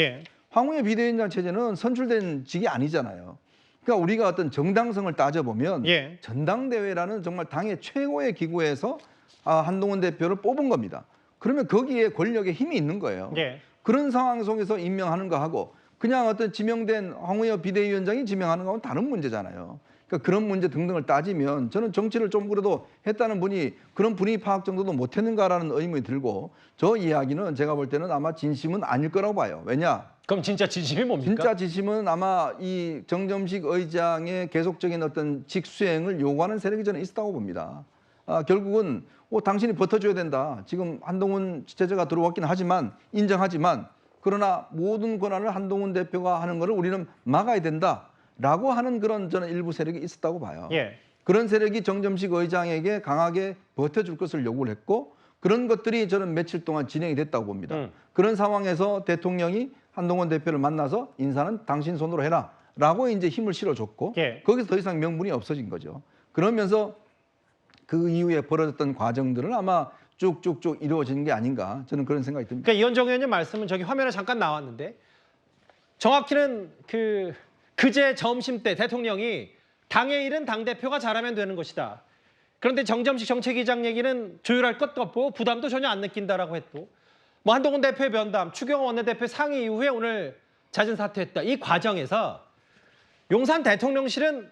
황우여 비대위원장 체제는 선출된 직이 아니잖아요. 그러니까 우리가 어떤 정당성을 따져보면 전당대회라는 정말 당의 최고의 기구에서 한동훈 대표를 뽑은 겁니다. 그러면 거기에 권력에 힘이 있는 거예요. 그런 상황 속에서 임명하는 거 하고 그냥 어떤 지명된 황우여 비대위원장이 지명하는 거하고는 다른 문제잖아요. 그러니까 그런 문제 등등을 따지면 저는 정치를 좀 그래도 했다는 분이 그런 분위기 파악 정도도 못했는가라는 의문이 들고, 저 이야기는 제가 볼 때는 아마 진심은 아닐 거라고 봐요. 왜냐? 그럼 진짜 진심이 뭡니까? 진짜 진심은 아마 이 정점식 의장의 계속적인 어떤 직수행을 요구하는 세력이 저는 있었다고 봅니다. 결국은 당신이 버텨줘야 된다. 지금 한동훈 체제가 들어왔긴 하지만 인정하지만 그러나 모든 권한을 한동훈 대표가 하는 것을 우리는 막아야 된다라고 하는 그런 저는 일부 세력이 있었다고 봐요. 그런 세력이 정점식 의장에게 강하게 버텨줄 것을 요구를 했고, 그런 것들이 저는 며칠 동안 진행이 됐다고 봅니다. 그런 상황에서 대통령이 한동훈 대표를 만나서 인사는 당신 손으로 해라라고 이제 힘을 실어줬고, 거기서 더 이상 명분이 없어진 거죠. 그러면서 그 이후에 벌어졌던 과정들은 아마 쭉쭉쭉 이루어지는 게 아닌가, 저는 그런 생각이 듭니다. 그러니까 이현정 의원님 말씀은 저기 화면에 잠깐 나왔는데, 정확히는 그제 점심 때 대통령이 당의 일은 당대표가 잘하면 되는 것이다. 그런데 정점식 정책위장 얘기는 조율할 것도 없고 부담도 전혀 안 느낀다라고 했고, 뭐 한동훈 대표의 면담, 추경호 원내대표 상의 이후에 오늘 잦은 사퇴했다. 이 과정에서 용산 대통령실은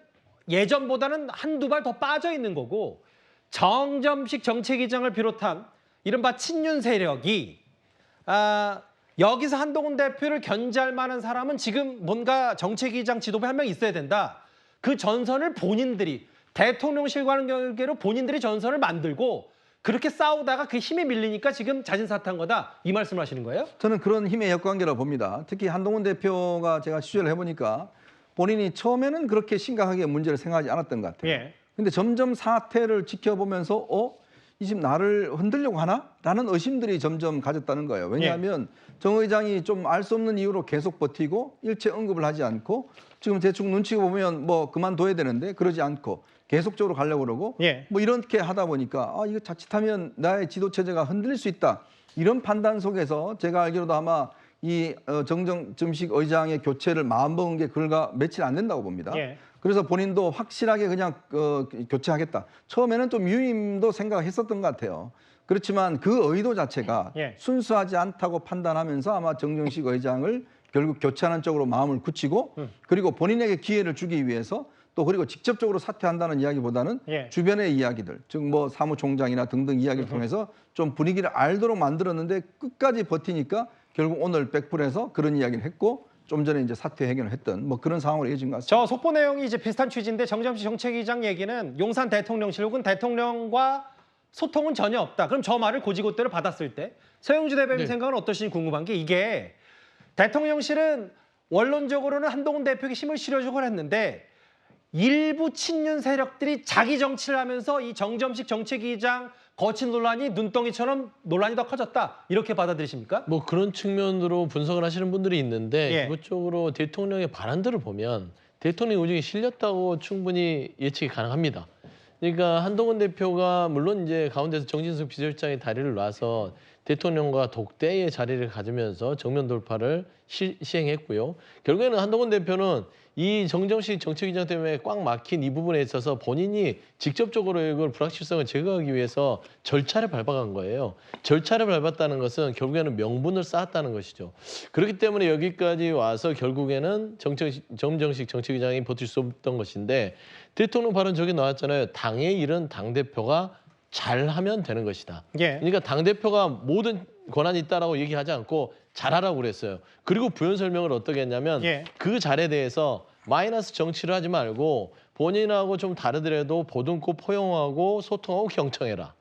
예전보다는 한두 발 더 빠져 있는 거고, 정점식 정책위장을 비롯한 이른바 친윤 세력이 여기서 한동훈 대표를 견제할 만한 사람은 지금 뭔가 정책위장 지도부에 한 명 있어야 된다. 그 전선을 본인들이 대통령실과는 결계로 본인들이 전선을 만들고 그렇게 싸우다가 그 힘에 밀리니까 지금 자진 사퇴한 거다 이 말씀하시는 거예요? 저는 그런 힘의 역관계라고 봅니다. 특히 한동훈 대표가 제가 취재를 해보니까 본인이 처음에는 그렇게 심각하게 문제를 생각하지 않았던 것 같아요. 예. 근데 점점 사태를 지켜보면서 이 집 나를 흔들려고 하나? 라는 의심들이 점점 가졌다는 거예요. 왜냐하면 정 의장이 좀 알 수 없는 이유로 계속 버티고 일체 언급을 하지 않고 지금 대충 눈치가 보면 뭐 그만둬야 되는데 그러지 않고 계속적으로 가려고 그러고 뭐 이렇게 하다 보니까 이거 자칫하면 나의 지도체제가 흔들릴 수 있다. 이런 판단 속에서 제가 알기로도 아마 이 정점식 의장의 교체를 마음먹은 게 불과 며칠 안 된다고 봅니다. 그래서 본인도 확실하게 그냥 교체하겠다. 처음에는 좀 유임도 생각했었던 것 같아요. 그렇지만 그 의도 자체가 순수하지 않다고 판단하면서 아마 정정식 의장을 결국 교체하는 쪽으로 마음을 굳히고 그리고 본인에게 기회를 주기 위해서 또 그리고 직접적으로 사퇴한다는 이야기보다는 주변의 이야기들, 즉 뭐 사무총장이나 등등 이야기를 통해서 좀 분위기를 알도록 만들었는데 끝까지 버티니까 결국 오늘 백풀에서 그런 이야기를 했고 좀 전에 이제 사퇴 회견을 했던 뭐 그런 상황으로 이어진 것 같습니다. 저 속보 내용이 이제 비슷한 취지인데 정점식 정책위장 얘기는 용산 대통령실 혹은 대통령과 소통은 전혀 없다. 그럼 저 말을 고지고대로 받았을 때 서영주 대변인 생각은 어떠신지 궁금한 게 이게 대통령실은 원론적으로는 한동훈 대표에게 힘을 실어주곤 했는데 일부 친윤 세력들이 자기 정치를 하면서 이 정점식 정책위장 거친 논란이 눈덩이처럼 논란이 더 커졌다. 이렇게 받아들이십니까? 뭐 그런 측면으로 분석을 하시는 분들이 있는데 그것적으로 대통령의 발언들을 보면 대통령 의중이 실렸다고 충분히 예측이 가능합니다. 그러니까 한동훈 대표가 물론 이제 가운데서 정진석 비서실장이 다리를 놔서 대통령과 독대의 자리를 가지면서 정면 돌파를 시행했고요. 결국에는 한동훈 대표는 이 정정식 정책위장 때문에 꽉 막힌 이 부분에 있어서 본인이 직접적으로 이걸 불확실성을 제거하기 위해서 절차를 밟아간 거예요. 절차를 밟았다는 것은 결국에는 명분을 쌓았다는 것이죠. 그렇기 때문에 여기까지 와서 결국에는 정정식 정책위장이 버틸 수 없던 것인데 대통령 발언 저기 나왔잖아요. 당의 일은 당대표가 잘하면 되는 것이다. 그러니까 당대표가 모든 권한이 있다라고 얘기하지 않고 잘하라고 그랬어요. 그리고 부연 설명을 어떻게 했냐면 그 잘에 대해서 마이너스 정치를 하지 말고 본인하고 좀 다르더라도 보듬고 포용하고 소통하고 경청해라.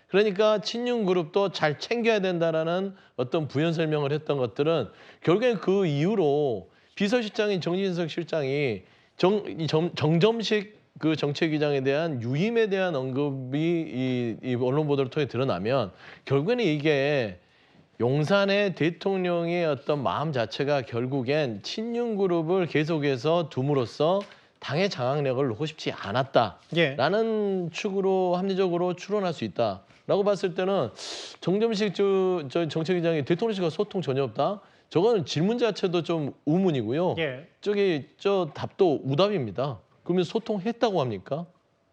그러니까 친윤 그룹도 잘 챙겨야 된다라는 어떤 부연 설명을 했던 것들은 결국엔 그 이후로 비서실장인 정진석 실장이 정점식 그 정책위장에 대한 유임에 대한 언급이 이 언론 보도를 통해 드러나면 결국에는 이게 용산의 대통령의 어떤 마음 자체가 결국엔 친윤 그룹을 계속해서 둠으로써 당의 장악력을 놓고 싶지 않았다라는 축으로 합리적으로 추론할 수 있다라고 봤을 때는 정점식 저 정책위장이 대통령실과 소통 전혀 없다. 저거는 질문 자체도 좀 우문이고요. 저 답도 우답입니다. 그러면 소통했다고 합니까?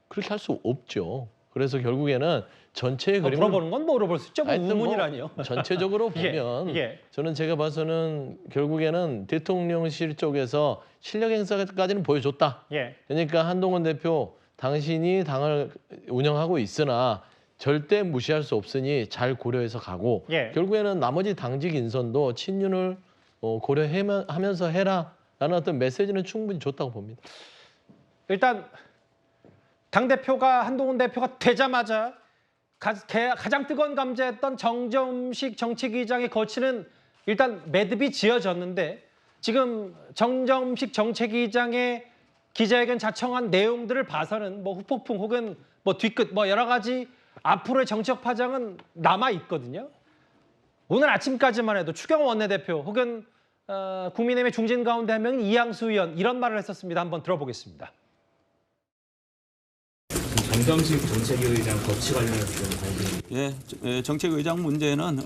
그렇게 할 수 없죠. 그래서 결국에는 전체의 그림을 물어보는 건 물어볼 수 있죠. 뭐 우문이라니요. 전체적으로 보면 저는 제가 봐서는 결국에는 대통령실 쪽에서 실력 행사까지는 보여줬다. 그러니까 한동훈 대표 당신이 당을 운영하고 있으나 절대 무시할 수 없으니 잘 고려해서 가고 결국에는 나머지 당직 인선도 친윤을 고려하면서 해라라는 어떤 메시지는 충분히 줬다고 봅니다. 일단 당대표가 한동훈 대표가 되자마자 가장 뜨거운 감자였던 정점식 정책위장의 거치는 일단 매듭이 지어졌는데 지금 정점식 정책위장의 기자회견 자청한 내용들을 봐서는 뭐 후폭풍 혹은 뭐 뒤끝 뭐 여러 가지 앞으로의 정책 파장은 남아 있거든요. 오늘 아침까지만 해도 추경호 원내대표 혹은 국민의힘의 중진 가운데 한 명인 이양수 의원 이런 말을 했었습니다. 한번 들어보겠습니다. 정점식 정책위의장 거치 관련해서 좀 정책의장 문제는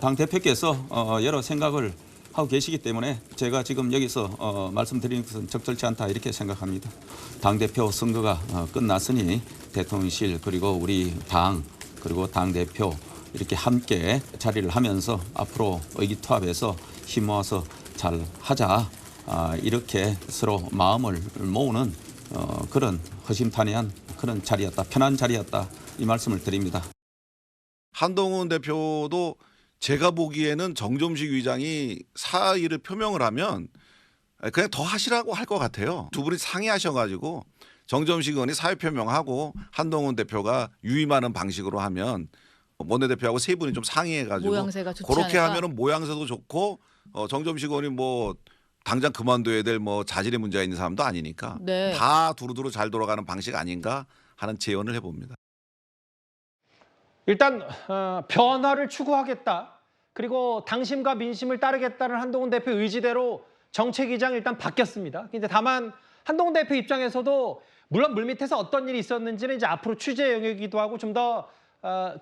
당 대표께서 여러 생각을 하고 계시기 때문에 제가 지금 여기서 말씀드리는 것은 적절치 않다 이렇게 생각합니다. 당 대표 선거가 끝났으니 대통령실 그리고 우리 당 그리고 당 대표 이렇게 함께 자리를 하면서 앞으로 의기투합해서 힘 모아서 잘 하자 이렇게 서로 마음을 모으는 그런 허심탄회한 그런 자리였다. 편한 자리였다. 이 말씀을 드립니다. 한동훈 대표도 제가 보기에는 정점식 위장이 사의를 표명을 하면 그냥 더 하시라고 할 것 같아요. 두 분이 상의하셔가지고 정점식 의원이 사회 표명하고 한동훈 대표가 유임하는 방식으로 하면 원내대표하고 세 분이 좀 상의해가지고 모양새가 좋지 그렇게 않을까? 하면은 모양새도 좋고 정점식 의원이 뭐 당장 그만둬야 될 뭐 자질의 문제가 있는 사람도 아니니까 네. 다 두루두루 잘 돌아가는 방식 아닌가 하는 제언을 해봅니다. 일단 변화를 추구하겠다. 그리고 당심과 민심을 따르겠다는 한동훈 대표 의지대로 정책위장이 일단 바뀌었습니다. 근데 다만 한동훈 대표 입장에서도 물론 물밑에서 어떤 일이 있었는지는 이제 앞으로 취재 영역이기도 하고 좀 더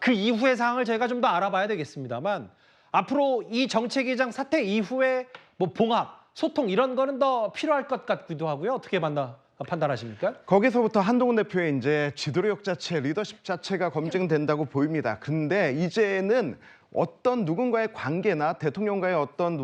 그 이후의 상황을 저희가 좀 더 알아봐야 되겠습니다만 앞으로 이 정책위장 사태 이후에 뭐 봉합, 소통 이런 거는 더 필요할 것 같기도 하고요. 어떻게 판단하십니까? 거기서부터 한동훈 대표의 이제 지도력 자체, 리더십 자체가 검증된다고 보입니다. 근데 이제는 어떤 누군가의 관계나 대통령과의 어떤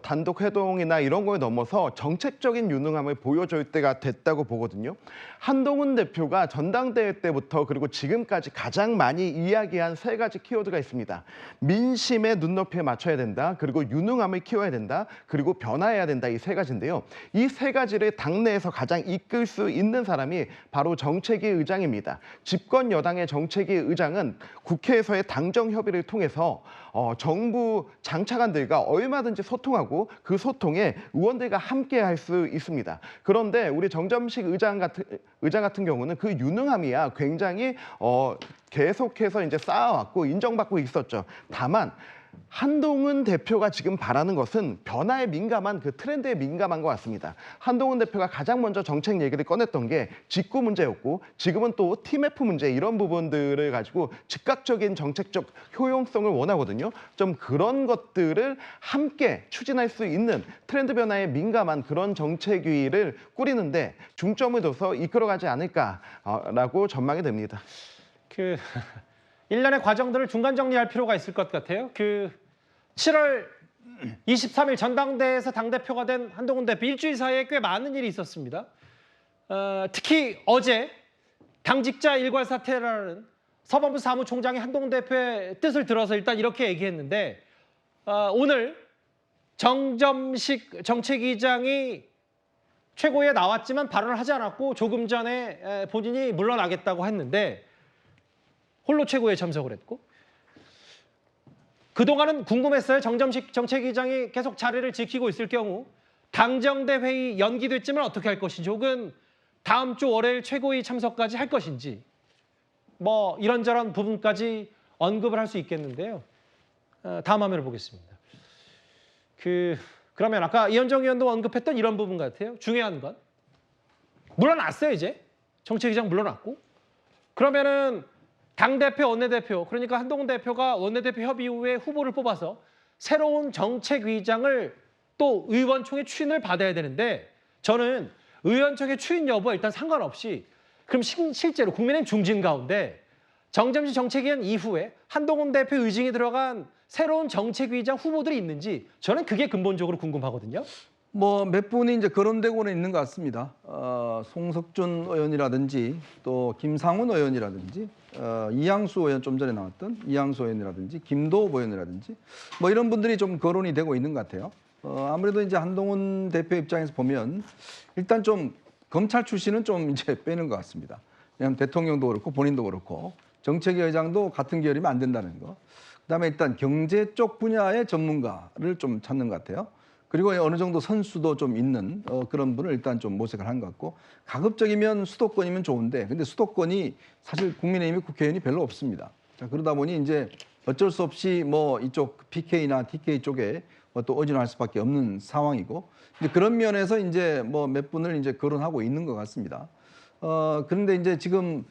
단독 회동이나 이런 거에 넘어서 정책적인 유능함을 보여줄 때가 됐다고 보거든요. 한동훈 대표가 전당대회 때부터 그리고 지금까지 가장 많이 이야기한 세 가지 키워드가 있습니다. 민심의 눈높이에 맞춰야 된다. 그리고 유능함을 키워야 된다. 그리고 변화해야 된다. 이 세 가지인데요. 이 세 가지를 당내에서 가장 이끌 수 있는 사람이 바로 정책위 의장입니다. 집권 여당의 정책위 의장은 국회에서의 당정 협의를 통해서 정부 장차관들과 얼마든지 소통하고 그 소통에 의원들과 함께 할 수 있습니다. 그런데 우리 정점식 의장 같은 경우는 그 유능함이야 굉장히 계속해서 이제 쌓아왔고 인정받고 있었죠. 다만 한동훈 대표가 지금 바라는 것은 변화에 민감한 그 트렌드에 민감한 것 같습니다. 한동훈 대표가 가장 먼저 정책 얘기를 꺼냈던 게 직구 문제였고 지금은 또 TMF 문제 이런 부분들을 가지고 즉각적인 정책적 효용성을 원하거든요. 좀 그런 것들을 함께 추진할 수 있는 트렌드 변화에 민감한 그런 정책위를 꾸리는데 중점을 둬서 이끌어가지 않을까라고 전망이 됩니다. 일련의 과정들을 중간 정리할 필요가 있을 것 같아요. 7월 23일 전당대회에서 당대표가 된 한동훈 대표 일주일 사이에 꽤 많은 일이 있었습니다. 특히 어제 당직자 일괄 사퇴라는 서범부 사무총장이 한동훈 대표의 뜻을 들어서 일단 이렇게 얘기했는데 오늘 정점식 정책위장이 최고위에 나왔지만 발언을 하지 않았고 조금 전에 본인이 물러나겠다고 했는데 홀로 최고위에 참석을 했고 그동안은 궁금했어요. 정점식 정책위장이 계속 자리를 지키고 있을 경우 당정대 회의 연기됐지만 어떻게 할 것인지 혹은 다음 주 월요일 최고위 참석까지 할 것인지 뭐 이런저런 부분까지 언급을 할 수 있겠는데요. 다음 화면을 보겠습니다. 그러면 아까 이현정 의원도 언급했던 이런 부분 같아요. 중요한 건 물러났어요. 이제 정책위장 물러났고 그러면은 당대표, 원내대표, 그러니까 한동훈 대표가 원내대표 협의 이후에 후보를 뽑아서 새로운 정책위장을 또 의원총회 추인을 받아야 되는데 저는 의원총회 추인 여부와 일단 상관없이 그럼 실제로 국민의힘 중진 가운데 정점식 정책위원 이후에 한동훈 대표 의중이 들어간 새로운 정책위장 후보들이 있는지 저는 그게 근본적으로 궁금하거든요. 뭐 몇 분이 이제 거론되고는 있는 것 같습니다. 송석준 의원이라든지 또 김상훈 의원이라든지 이양수 의원 좀 전에 나왔던 이양수 의원이라든지 김도읍 의원이라든지 뭐 이런 분들이 좀 거론이 되고 있는 것 같아요. 아무래도 이제 한동훈 대표 입장에서 보면 일단 좀 검찰 출신은 좀 이제 빼는 것 같습니다. 왜냐하면 대통령도 그렇고 본인도 그렇고 정책위 의장도 같은 계열이면 안 된다는 거. 그다음에 일단 경제 쪽 분야의 전문가를 좀 찾는 것 같아요. 그리고 어느 정도 선수도 좀 있는 그런 분을 일단 좀 모색을 한 것 같고 가급적이면 수도권이면 좋은데 근데 수도권이 사실 국민의힘이 국회의원이 별로 없습니다. 자, 그러다 보니 이제 어쩔 수 없이 뭐 이쪽 PK나 TK 쪽에 또 의존할 수밖에 없는 상황이고 이제 그런 면에서 이제 뭐 몇 분을 이제 거론하고 있는 것 같습니다. 그런데 이제 지금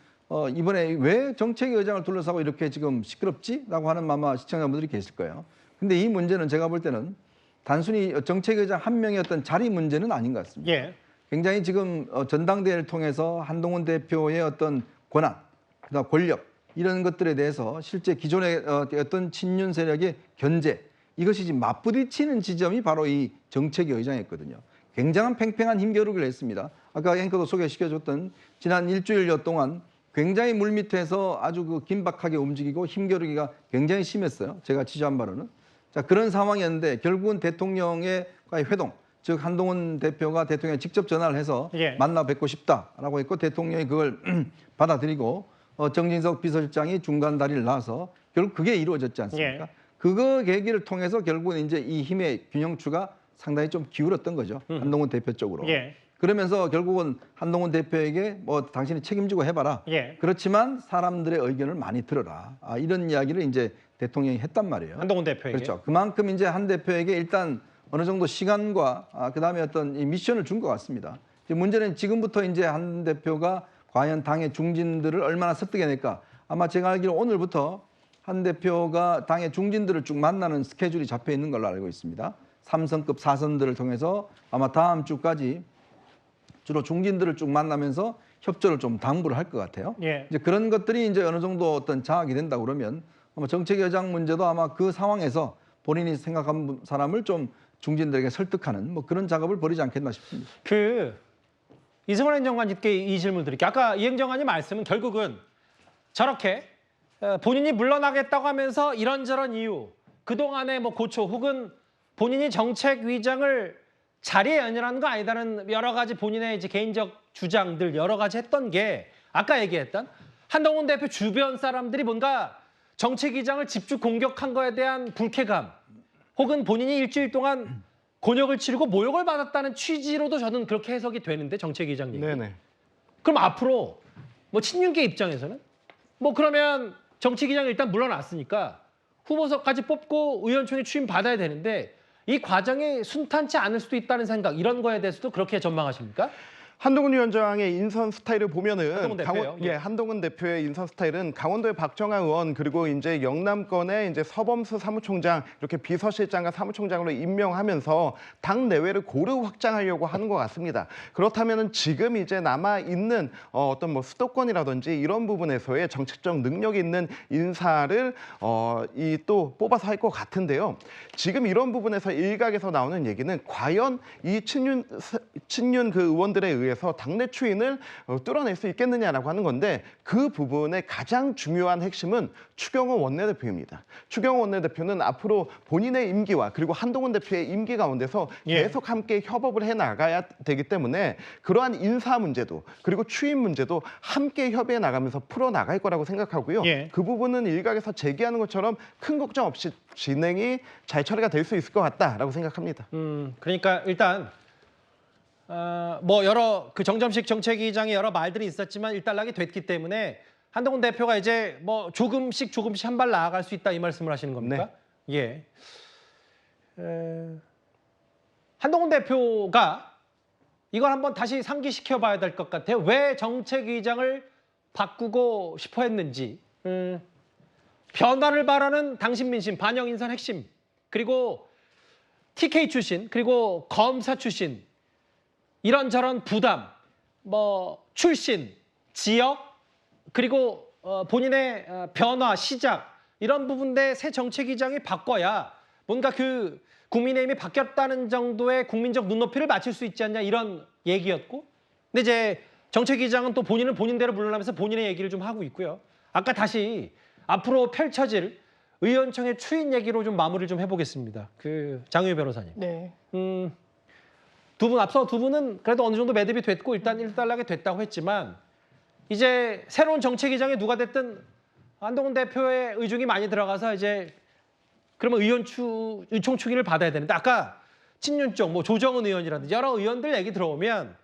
이번에 왜 정책위 의장을 둘러싸고 이렇게 지금 시끄럽지라고 하는 아마 시청자분들이 계실 거예요. 근데 이 문제는 제가 볼 때는 단순히 정책위 의장 한 명의 어떤 자리 문제는 아닌 것 같습니다. 예. 굉장히 지금 전당대회를 통해서 한동훈 대표의 어떤 권한, 그다음 권력 이런 것들에 대해서 실제 기존의 어떤 친윤 세력의 견제 이것이 지금 맞부딪히는 지점이 바로 이 정책위 의장이었거든요. 굉장한 팽팽한 힘겨루기를 했습니다. 아까 앵커도 소개시켜줬던 지난 일주일여 동안 굉장히 물밑에서 아주 그 긴박하게 움직이고 힘겨루기가 굉장히 심했어요. 제가 취재한 바로는. 자, 그런 상황이었는데 결국은 대통령과의 회동, 즉 한동훈 대표가 대통령에 직접 전화를 해서 예. 만나 뵙고 싶다라고 했고 대통령이 그걸 받아들이고 정진석 비서실장이 중간 다리를 놔서 결국 그게 이루어졌지 않습니까? 예. 그거 계기를 통해서 결국은 이제 이 힘의 균형추가 상당히 좀 기울었던 거죠. 한동훈 대표 쪽으로. 예. 그러면서 결국은 한동훈 대표에게 뭐 당신이 책임지고 해봐라. 예. 그렇지만 사람들의 의견을 많이 들어라. 이런 이야기를 이제 대통령이 했단 말이에요. 한동훈 대표에게. 그렇죠. 그만큼 이제 한 대표에게 일단 어느 정도 시간과 그다음에 어떤 이 미션을 준 것 같습니다. 이제 문제는 지금부터 이제 한 대표가 과연 당의 중진들을 얼마나 설득해낼까. 아마 제가 알기로 오늘부터 한 대표가 당의 중진들을 쭉 만나는 스케줄이 잡혀 있는 걸로 알고 있습니다. 3선급 4선들을 통해서 아마 다음 주까지 주로 중진들을 쭉 만나면서 협조를 좀 당부를 할 것 같아요. 예. 이제 그런 것들이 이제 어느 정도 어떤 장악이 된다 그러면 아마 정책여장 문제도 아마 그 상황에서 본인이 생각한 사람을 좀 중진들에게 설득하는 뭐 그런 작업을 벌이지 않겠나 싶습니다. 이승원 행정관님께 이 질문 드릴게요. 아까 이 행정관님 말씀은 결국은 저렇게 본인이 물러나겠다고 하면서 이런저런 이유, 그동안의 뭐 고초 혹은 본인이 정책 위장을 자리에 연연하는 거 아니다는 여러 가지 본인의 이제 개인적 주장들 여러 가지 했던 게 아까 얘기했던 한동훈 대표 주변 사람들이 뭔가 정책 위장을 집중 공격한 거에 대한 불쾌감 혹은 본인이 일주일 동안 곤욕을 치르고 모욕을 받았다는 취지로도 저는 그렇게 해석이 되는데 정책 위장 얘기. 네네. 그럼 앞으로 뭐 친윤계 입장에서는 뭐 그러면 정책 위장 일단 물러났으니까 후보석까지 뽑고 의원총회 취임 받아야 되는데 이 과정이 순탄치 않을 수도 있다는 생각 이런 거에 대해서도 그렇게 전망하십니까? 한동훈 위원장의 인선 스타일을 보면은 한동훈 대표요? 예. 한동훈 대표의 인선 스타일은 강원도의 박정아 의원 그리고 이제 영남권의 이제 서범수 사무총장 이렇게 비서실장과 사무총장으로 임명하면서 당 내외를 고루 확장하려고 하는 것 같습니다. 그렇다면은 지금 이제 남아 있는 어떤 뭐 수도권이라든지 이런 부분에서의 정책적 능력이 있는 인사를 이 또 뽑아서 할 것 같은데요. 지금 이런 부분에서 일각에서 나오는 얘기는 과연 이 친윤 그 의원들에 의해서 당내 추인을 뚫어낼 수 있겠느냐라고 하는 건데 그 부분의 가장 중요한 핵심은 추경호 원내대표입니다. 추경호 원내대표는 앞으로 본인의 임기와 그리고 한동훈 대표의 임기 가운데서 계속 함께 협업을 해나가야 되기 때문에 그러한 인사 문제도 그리고 추인 문제도 함께 협의해 나가면서 풀어나갈 거라고 생각하고요. 그 부분은 일각에서 제기하는 것처럼 큰 걱정 없이 진행이 잘 처리가 될 수 있을 것 같다라고 생각합니다. 그러니까 일단 뭐 여러 그 정점식 정책위장의 여러 말들이 있었지만 일단락이 됐기 때문에 한동훈 대표가 이제 뭐 조금씩 한 발 나아갈 수 있다 이 말씀을 하시는 겁니까? 예. 한동훈 대표가 이걸 한번 다시 상기시켜 봐야 될 것 같아요. 왜 정책위장을 바꾸고 싶어 했는지. 변화를 바라는 당신 민심, 반영 인선 핵심, 그리고 TK 출신, 그리고 검사 출신, 이런저런 부담, 뭐 출신, 지역, 그리고 본인의 변화, 시작 이런 부분들 새 정책위장이 바꿔야 뭔가 그 국민의힘이 바뀌었다는 정도의 국민적 눈높이를 맞출 수 있지 않냐 이런 얘기였고, 근데 이제 정책위장은 또 본인은 본인대로 물러나면서 본인의 얘기를 좀 하고 있고요. 아까 다시 앞으로 펼쳐질 의원총회 추인 얘기로 좀 마무리를 좀 해보겠습니다. 그 장유희 변호사님. 네. 앞서 두 분은 그래도 어느 정도 매듭이 됐고 일단 일단락이 됐다고 했지만 이제 새로운 정책위장이 누가 됐든 한동훈 대표의 의중이 많이 들어가서 이제 그러면 의총 추기를 받아야 되는데 아까 친윤 쪽 뭐 조정은 의원이라든지 여러 의원들 얘기 들어오면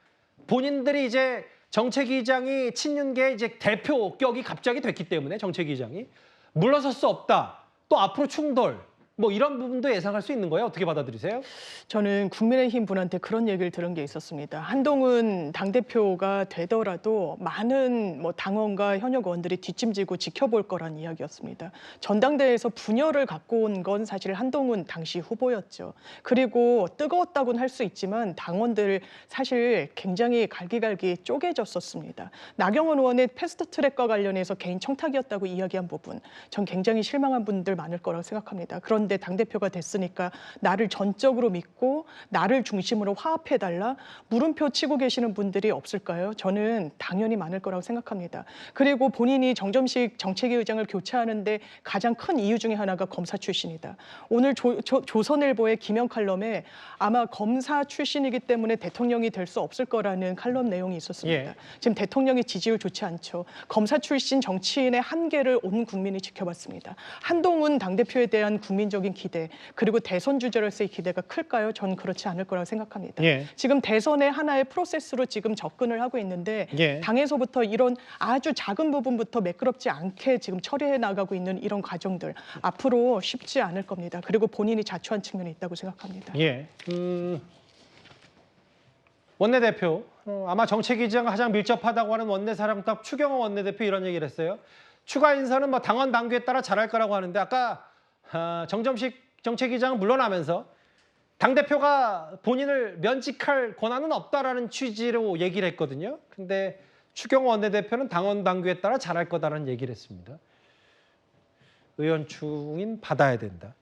본인들이 이제 정책위장이 친윤계의 이제 대표격이 갑자기 됐기 때문에 정책위장이 물러설 수 없다. 또 앞으로 충돌. 뭐 이런 부분도 예상할 수 있는 거예요? 어떻게 받아들이세요? 저는 국민의힘 분한테 그런 얘기를 들은 게 있었습니다. 한동훈 당대표가 되더라도 많은 뭐 당원과 현역 의원들이 뒷짐지고 지켜볼 거란 이야기였습니다. 전당대회에서 분열을 갖고 온 건 사실 한동훈 당시 후보였죠. 그리고 뜨거웠다고는 할 수 있지만 당원들 사실 굉장히 갈기갈기 쪼개졌었습니다. 나경원 의원의 패스트트랙과 관련해서 개인 청탁이었다고 이야기한 부분, 전 굉장히 실망한 분들 많을 거라고 생각합니다. 그런데 있었는데 당대표가 됐으니까 나를 전적으로 믿고 나를 중심으로 화합해달라 물음표 치고 계시는 분들이 없을까요? 저는 당연히 많을 거라고 생각합니다. 그리고 본인이 정점식 정책위 의장을 교체하는데 가장 큰 이유 중에 하나가 검사 출신이다. 오늘 조선일보의 김영 칼럼에 아마 검사 출신이기 때문에 대통령이 될 수 없을 거라는 칼럼 내용이 있었습니다. 지금 대통령의 지지율 좋지 않죠. 검사 출신 정치인의 한계를 온 국민이 지켜봤습니다. 한동훈 당대표에 대한 국민적인 기대 그리고 대선 주자로서의 기대가 클까요? 저는 그렇지 않을 거라고 생각합니다. 지금 대선의 하나의 프로세스로 지금 접근을 하고 있는데 당에서부터 이런 아주 작은 부분부터 매끄럽지 않게 지금 처리해 나가고 있는 이런 과정들 앞으로 쉽지 않을 겁니다. 그리고 본인이 자초한 측면이 있다고 생각합니다. 원내대표 아마 정책위지와 가장 밀접하다고 하는 원내사령탑 추경호 원내대표 이런 얘기를 했어요. 추가 인사는 뭐 당원 당규에 따라 잘할 거라고 하는데 아까 정점식 정책위장은 물러나면서 당대표가 본인을 면직할 권한은 없다라는 취지로 얘기를 했거든요. 근데 추경호 원내대표는 당원 당규에 따라 잘할 거다라는 얘기를 했습니다. 의원 충인 받아야 된다.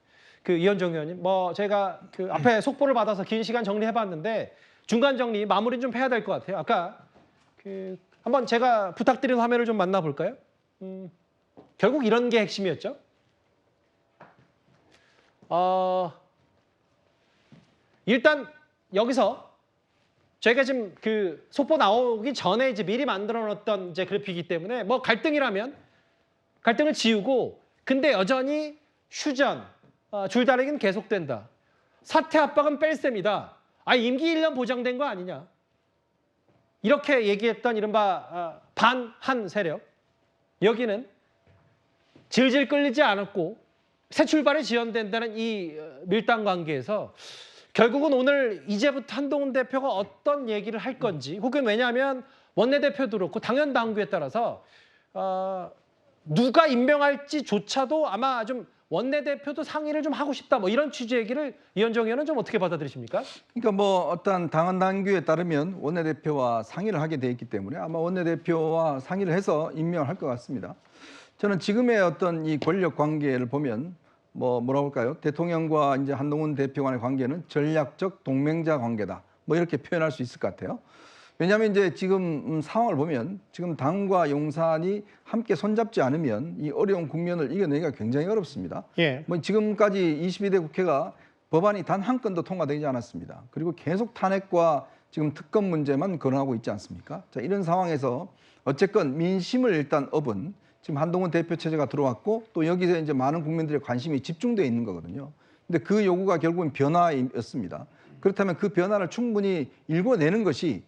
그 이현정 의원님, 뭐 제가 그 앞에 속보를 받아서 긴 시간 정리해봤는데 중간 정리 마무리 좀 해야 될 것 같아요. 아까 그 한번 제가 부탁드린 화면을 좀 만나볼까요? 결국 이런 게 핵심이었죠. 일단 여기서 저희가 지금 그 속보 나오기 전에 이제 미리 만들어놨던 이제 그래픽이기 때문에 뭐 갈등이라면 갈등을 지우고 근데 여전히 휴전, 줄다리기는 계속된다. 사퇴 압박은 뺄셈이다. 임기 1년 보장된 거 아니냐. 이렇게 얘기했던 이른바 반한 세력. 여기는 질질 끌리지 않았고 새 출발이 지연된다는 이 밀당 관계에서 결국은 오늘 이제부터 한동훈 대표가 어떤 얘기를 할 건지 혹은 왜냐하면 원내대표도 그렇고 당연 당규에 따라서 누가 임명할지조차도 아마 좀 원내대표도 상의를 좀 하고 싶다 뭐 이런 취지 얘기를 이현정 의원은 좀 어떻게 받아들이십니까? 그러니까 뭐 어떤 당헌 당규에 따르면 원내대표와 상의를 하게 돼 있기 때문에 아마 원내대표와 상의를 해서 임명을 할 것 같습니다. 저는 지금의 어떤 이 권력 관계를 보면 뭐라고 할까요? 대통령과 이제 한동훈 대표 간의 관계는 전략적 동맹자 관계다. 뭐 이렇게 표현할 수 있을 것 같아요. 왜냐하면 이제 지금 상황을 보면 지금 당과 용산이 함께 손잡지 않으면 이 어려운 국면을 이겨내기가 굉장히 어렵습니다. 뭐 지금까지 22대 국회가 법안이 단 한 건도 통과되지 않았습니다. 그리고 계속 탄핵과 지금 특검 문제만 거론하고 있지 않습니까? 자, 이런 상황에서 어쨌건 민심을 일단 업은 지금 한동훈 대표 체제가 들어왔고 또 여기서 이제 많은 국민들의 관심이 집중되어 있는 거거든요. 근데 그 요구가 결국은 변화였습니다. 그렇다면 그 변화를 충분히 읽어내는 것이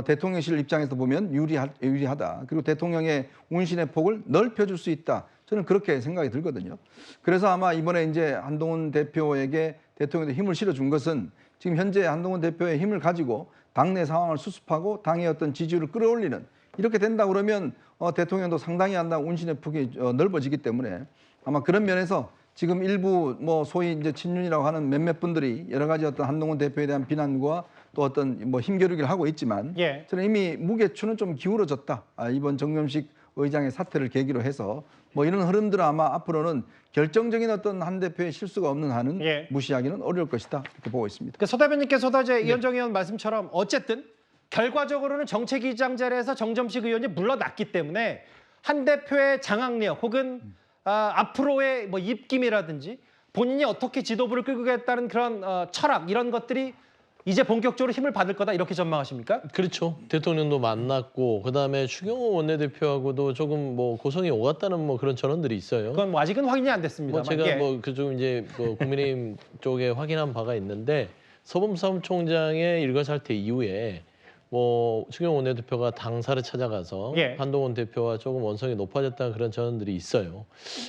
대통령실 입장에서 보면 유리하다. 그리고 대통령의 운신의 폭을 넓혀줄 수 있다. 저는 그렇게 생각이 들거든요. 그래서 아마 이번에 이제 한동훈 대표에게 대통령이 힘을 실어준 것은 지금 현재 한동훈 대표의 힘을 가지고 당내 상황을 수습하고 당의 어떤 지지율을 끌어올리는 이렇게 된다 그러면 대통령도 상당히 한다 운신의 폭이 넓어지기 때문에 아마 그런 면에서 지금 일부 뭐 소위 이제 친윤이라고 하는 몇몇 분들이 여러 가지 어떤 한동훈 대표에 대한 비난과 또 어떤 뭐 힘겨루기를 하고 있지만 저는 이미 무게추는 좀 기울어졌다. 이번 정점식 의장의 사퇴를 계기로 해서 뭐 이런 흐름들은 아마 앞으로는 결정적인 어떤 한 대표의 실수가 없는 한은 무시하기는 어려울 것이다. 이렇게 보고 있습니다. 서 대변인께서도 이제 이현정 의원 말씀처럼 어쨌든 결과적으로는 정책위장 자리에서 정점식 의원이 물러났기 때문에 한 대표의 장악력 혹은 앞으로의 뭐 입김이라든지 본인이 어떻게 지도부를 끌고 가겠다는 그런 철학 이런 것들이 이제 본격적으로 힘을 받을 거다 이렇게 전망하십니까? 그렇죠. 대통령도 만났고 그다음에 추경호 원내대표하고도 조금 뭐 고성이 오갔다는 뭐 그런 전언들이 있어요. 그건 뭐 아직은 확인이 안 됐습니다. 뭐 제가 뭐 그쪽 이제 뭐 국민의힘 쪽에 확인한 바가 있는데 서범 사무총장의 일가사퇴 이후에 뭐 추경호 원내대표가 당사를 찾아가서 한동훈 대표와 조금 원성이 높아졌다는 그런 전언들이 있어요.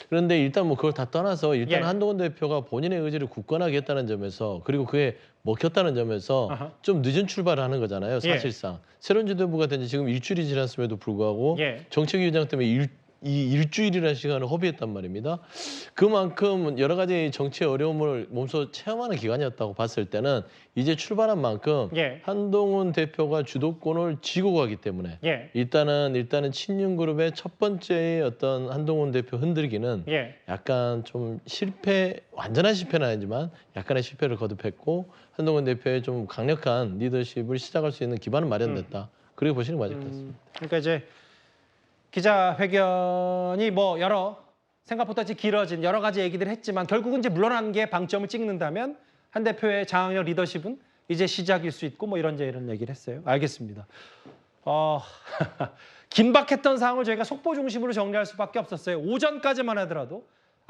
그런데 일단 뭐 그걸 다 떠나서 일단 한동훈 대표가 본인의 의지를 굳건하게 했다는 점에서 그리고 그게 먹혔다는 점에서 좀 늦은 출발을 하는 거잖아요. 사실상. 새로운 지도부가 된 지 지금 일주일이 지났음에도 불구하고 정책위원장 때문에 이 일주일이라는 시간을 허비했단 말입니다. 그만큼 여러 가지 정치의 어려움을 몸소 체험하는 기간이었다고 봤을 때는 이제 출발한 만큼 예. 한동훈 대표가 주도권을 쥐고 가기 때문에 예. 일단은 친윤그룹의 첫 번째의 어떤 한동훈 대표 흔들기는 예. 약간 좀 완전한 실패는 아니지만 약간의 실패를 거듭했고 한동훈 대표의 좀 강력한 리더십을 시작할 수 있는 기반은 마련됐다. 그렇게 보시는 게 맞을 것 같습니다. 그러니까 이제 기자회견이 뭐 생각보다 길어진 여러 가지 얘기들을 했지만 결국은 이제 물러나는 게 방점을 찍는다면 한 대표의 장악력 리더십은 이제 시작일 수 있고 뭐 이런 얘기를 했어요. 알겠습니다. 긴박했던 상황을 저희가 속보 중심으로 정리할 수밖에 없었어요. 오전까지만 하더라도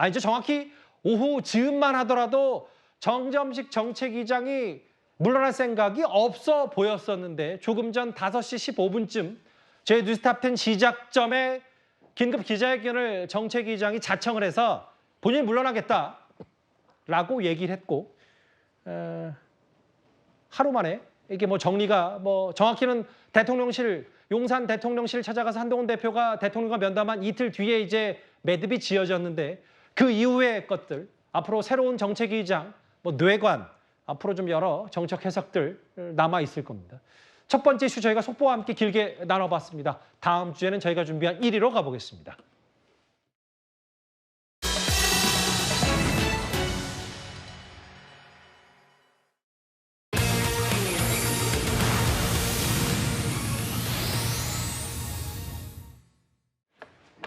이제 정확히 오후 즈음만 하더라도 정점식 정책위장이 물러날 생각이 없어 보였었는데 조금 전 5시 15분쯤 저희 뉴스탑10 시작점에 긴급 기자회견을 정책위장이 자청을 해서 본인이 물러나겠다라고 얘기를 했고 하루 만에 이게 뭐 정리가 정확히는 용산 대통령실 찾아가서 한동훈 대표가 대통령과 면담한 이틀 뒤에 이제 매듭이 지어졌는데 그 이후의 것들 앞으로 새로운 정책위장 뇌관 앞으로 좀 여러 정책 해석들 남아 있을 겁니다. 첫 번째 이슈 저희가 속보와 함께 길게 나눠봤습니다. 다음 주에는 저희가 준비한 1위로 가보겠습니다.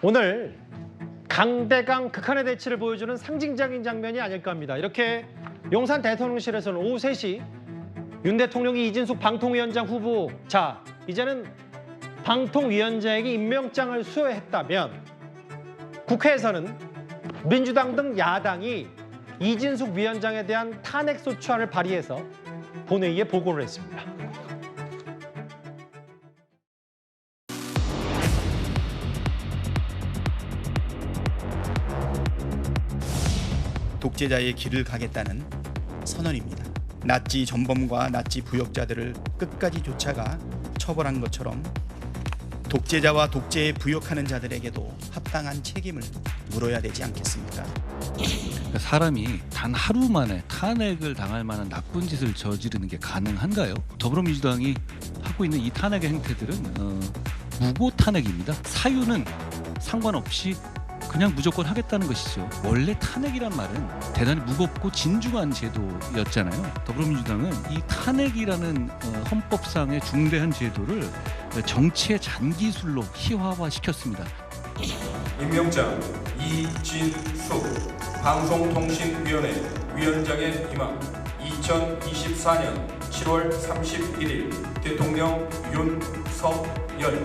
오늘 강대강 극한의 대치를 보여주는 상징적인 장면이 아닐까 합니다. 이렇게 용산 대통령실에서는 오후 3시 윤 대통령이 이진숙 방통위원장 후보 이제는 방통위원장에게 임명장을 수여했다면 국회에서는 민주당 등 야당이 이진숙 위원장에 대한 탄핵소추안을 발의해서 본회의에 보고를 했습니다. 독재자의 길을 가겠다는 선언입니다. 나치 전범과 나치 부역자들을 끝까지 쫓아가 처벌한 것처럼 독재자와 독재에 부역하는 자들에게도 합당한 책임을 물어야 되지 않겠습니까? 사람이 단 하루 만에 탄핵을 당할 만한 나쁜 짓을 저지르는 게 가능한가요? 더불어민주당이 하고 있는 이 탄핵의 행태들은 무고 탄핵입니다. 사유는 상관없이 그냥 무조건 하겠다는 것이죠. 원래 탄핵이란 말은 대단히 무겁고 진중한 제도였잖아요. 더불어민주당은 이 탄핵이라는 헌법상의 중대한 제도를 정치의 잔기술로 희화화시켰습니다. 임명장 이진숙 방송통신위원회 위원장의 임함 2024년 7월 31일 대통령 윤석열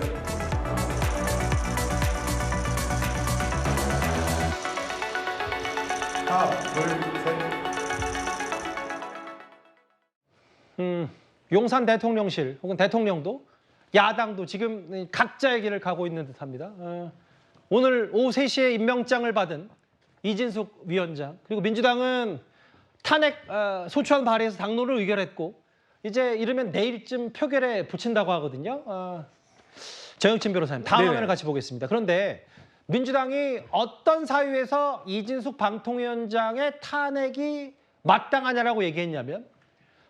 용산 대통령실 혹은 대통령도 야당도 지금 각자의 길을 가고 있는 듯합니다. 오늘 오후 3시에 임명장을 받은 이진숙 위원장 그리고 민주당은 탄핵 소추안 발의해서 당론을 의결했고 이제 이르면 내일쯤 표결에 붙인다고 하거든요. 정영진 변호사님 다음 화면을 같이 보겠습니다. 그런데 민주당이 어떤 사유에서 이진숙 방통위원장의 탄핵이 마땅하냐라고 얘기했냐면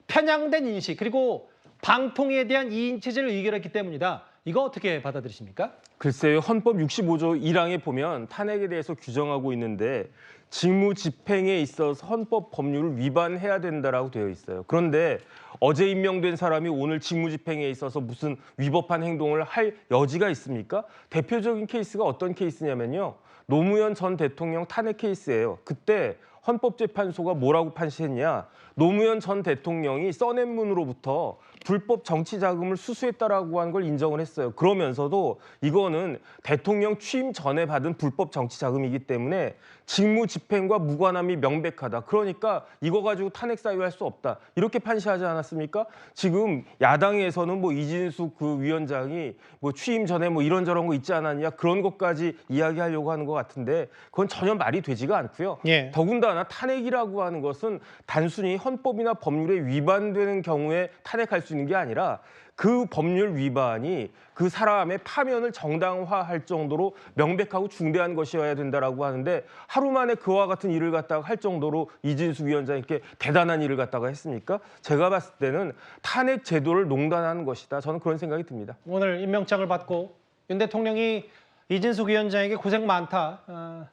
편향된 인식 그리고 방통위에 대한 이인 체제를 의결했기 때문이다. 이거 어떻게 받아들이십니까? 글쎄요. 헌법 65조 1항에 보면 탄핵에 대해서 규정하고 있는데 직무집행에 있어서 헌법 법률을 위반해야 된다라고 되어 있어요. 그런데 어제 임명된 사람이 오늘 직무집행에 있어서 무슨 위법한 행동을 할 여지가 있습니까? 대표적인 케이스가 어떤 케이스냐면요. 노무현 전 대통령 탄핵 케이스예요. 그때 헌법재판소가 뭐라고 판시했냐. 노무현 전 대통령이 써낸문으로부터 불법 정치 자금을 수수했다라고 한 걸 인정을 했어요. 그러면서도 이거는 대통령 취임 전에 받은 불법 정치 자금이기 때문에 직무 집행과 무관함이 명백하다. 그러니까 이거 가지고 탄핵 사유할 수 없다. 이렇게 판시하지 않았습니까? 지금 야당에서는 뭐 이진숙 그 위원장이 뭐 취임 전에 뭐 이런저런 거 있지 않았냐 그런 것까지 이야기하려고 하는 것 같은데 그건 전혀 말이 되지가 않고요. 더군다나 더군다나 탄핵이라고 하는 것은 단순히 헌법이나 법률에 위반되는 경우에 탄핵할 수 있는 게 아니라 그 법률 위반이 그 사람의 파면을 정당화할 정도로 명백하고 중대한 것이어야 된다라고 하는데 하루 만에 그와 같은 일을 갖다가 할 정도로 이진숙 위원장님께 대단한 일을 갖다가 했습니까? 제가 봤을 때는 탄핵 제도를 농단하는 것이다. 저는 그런 생각이 듭니다. 오늘 임명장을 받고 윤 대통령이 이진숙 위원장에게 고생 많다,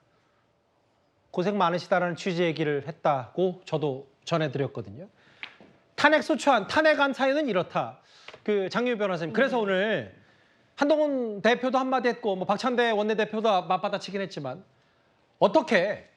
고생 많으시다라는 취지의 얘기를 했다고 저도 전해드렸거든요. 탄핵 소추안, 탄핵안 사유는 이렇다. 그 장유 변호사님, 그래서 오늘 한동훈 대표도 한마디 했고 뭐 박찬대 원내대표도 맞받아치긴 했지만 어떻게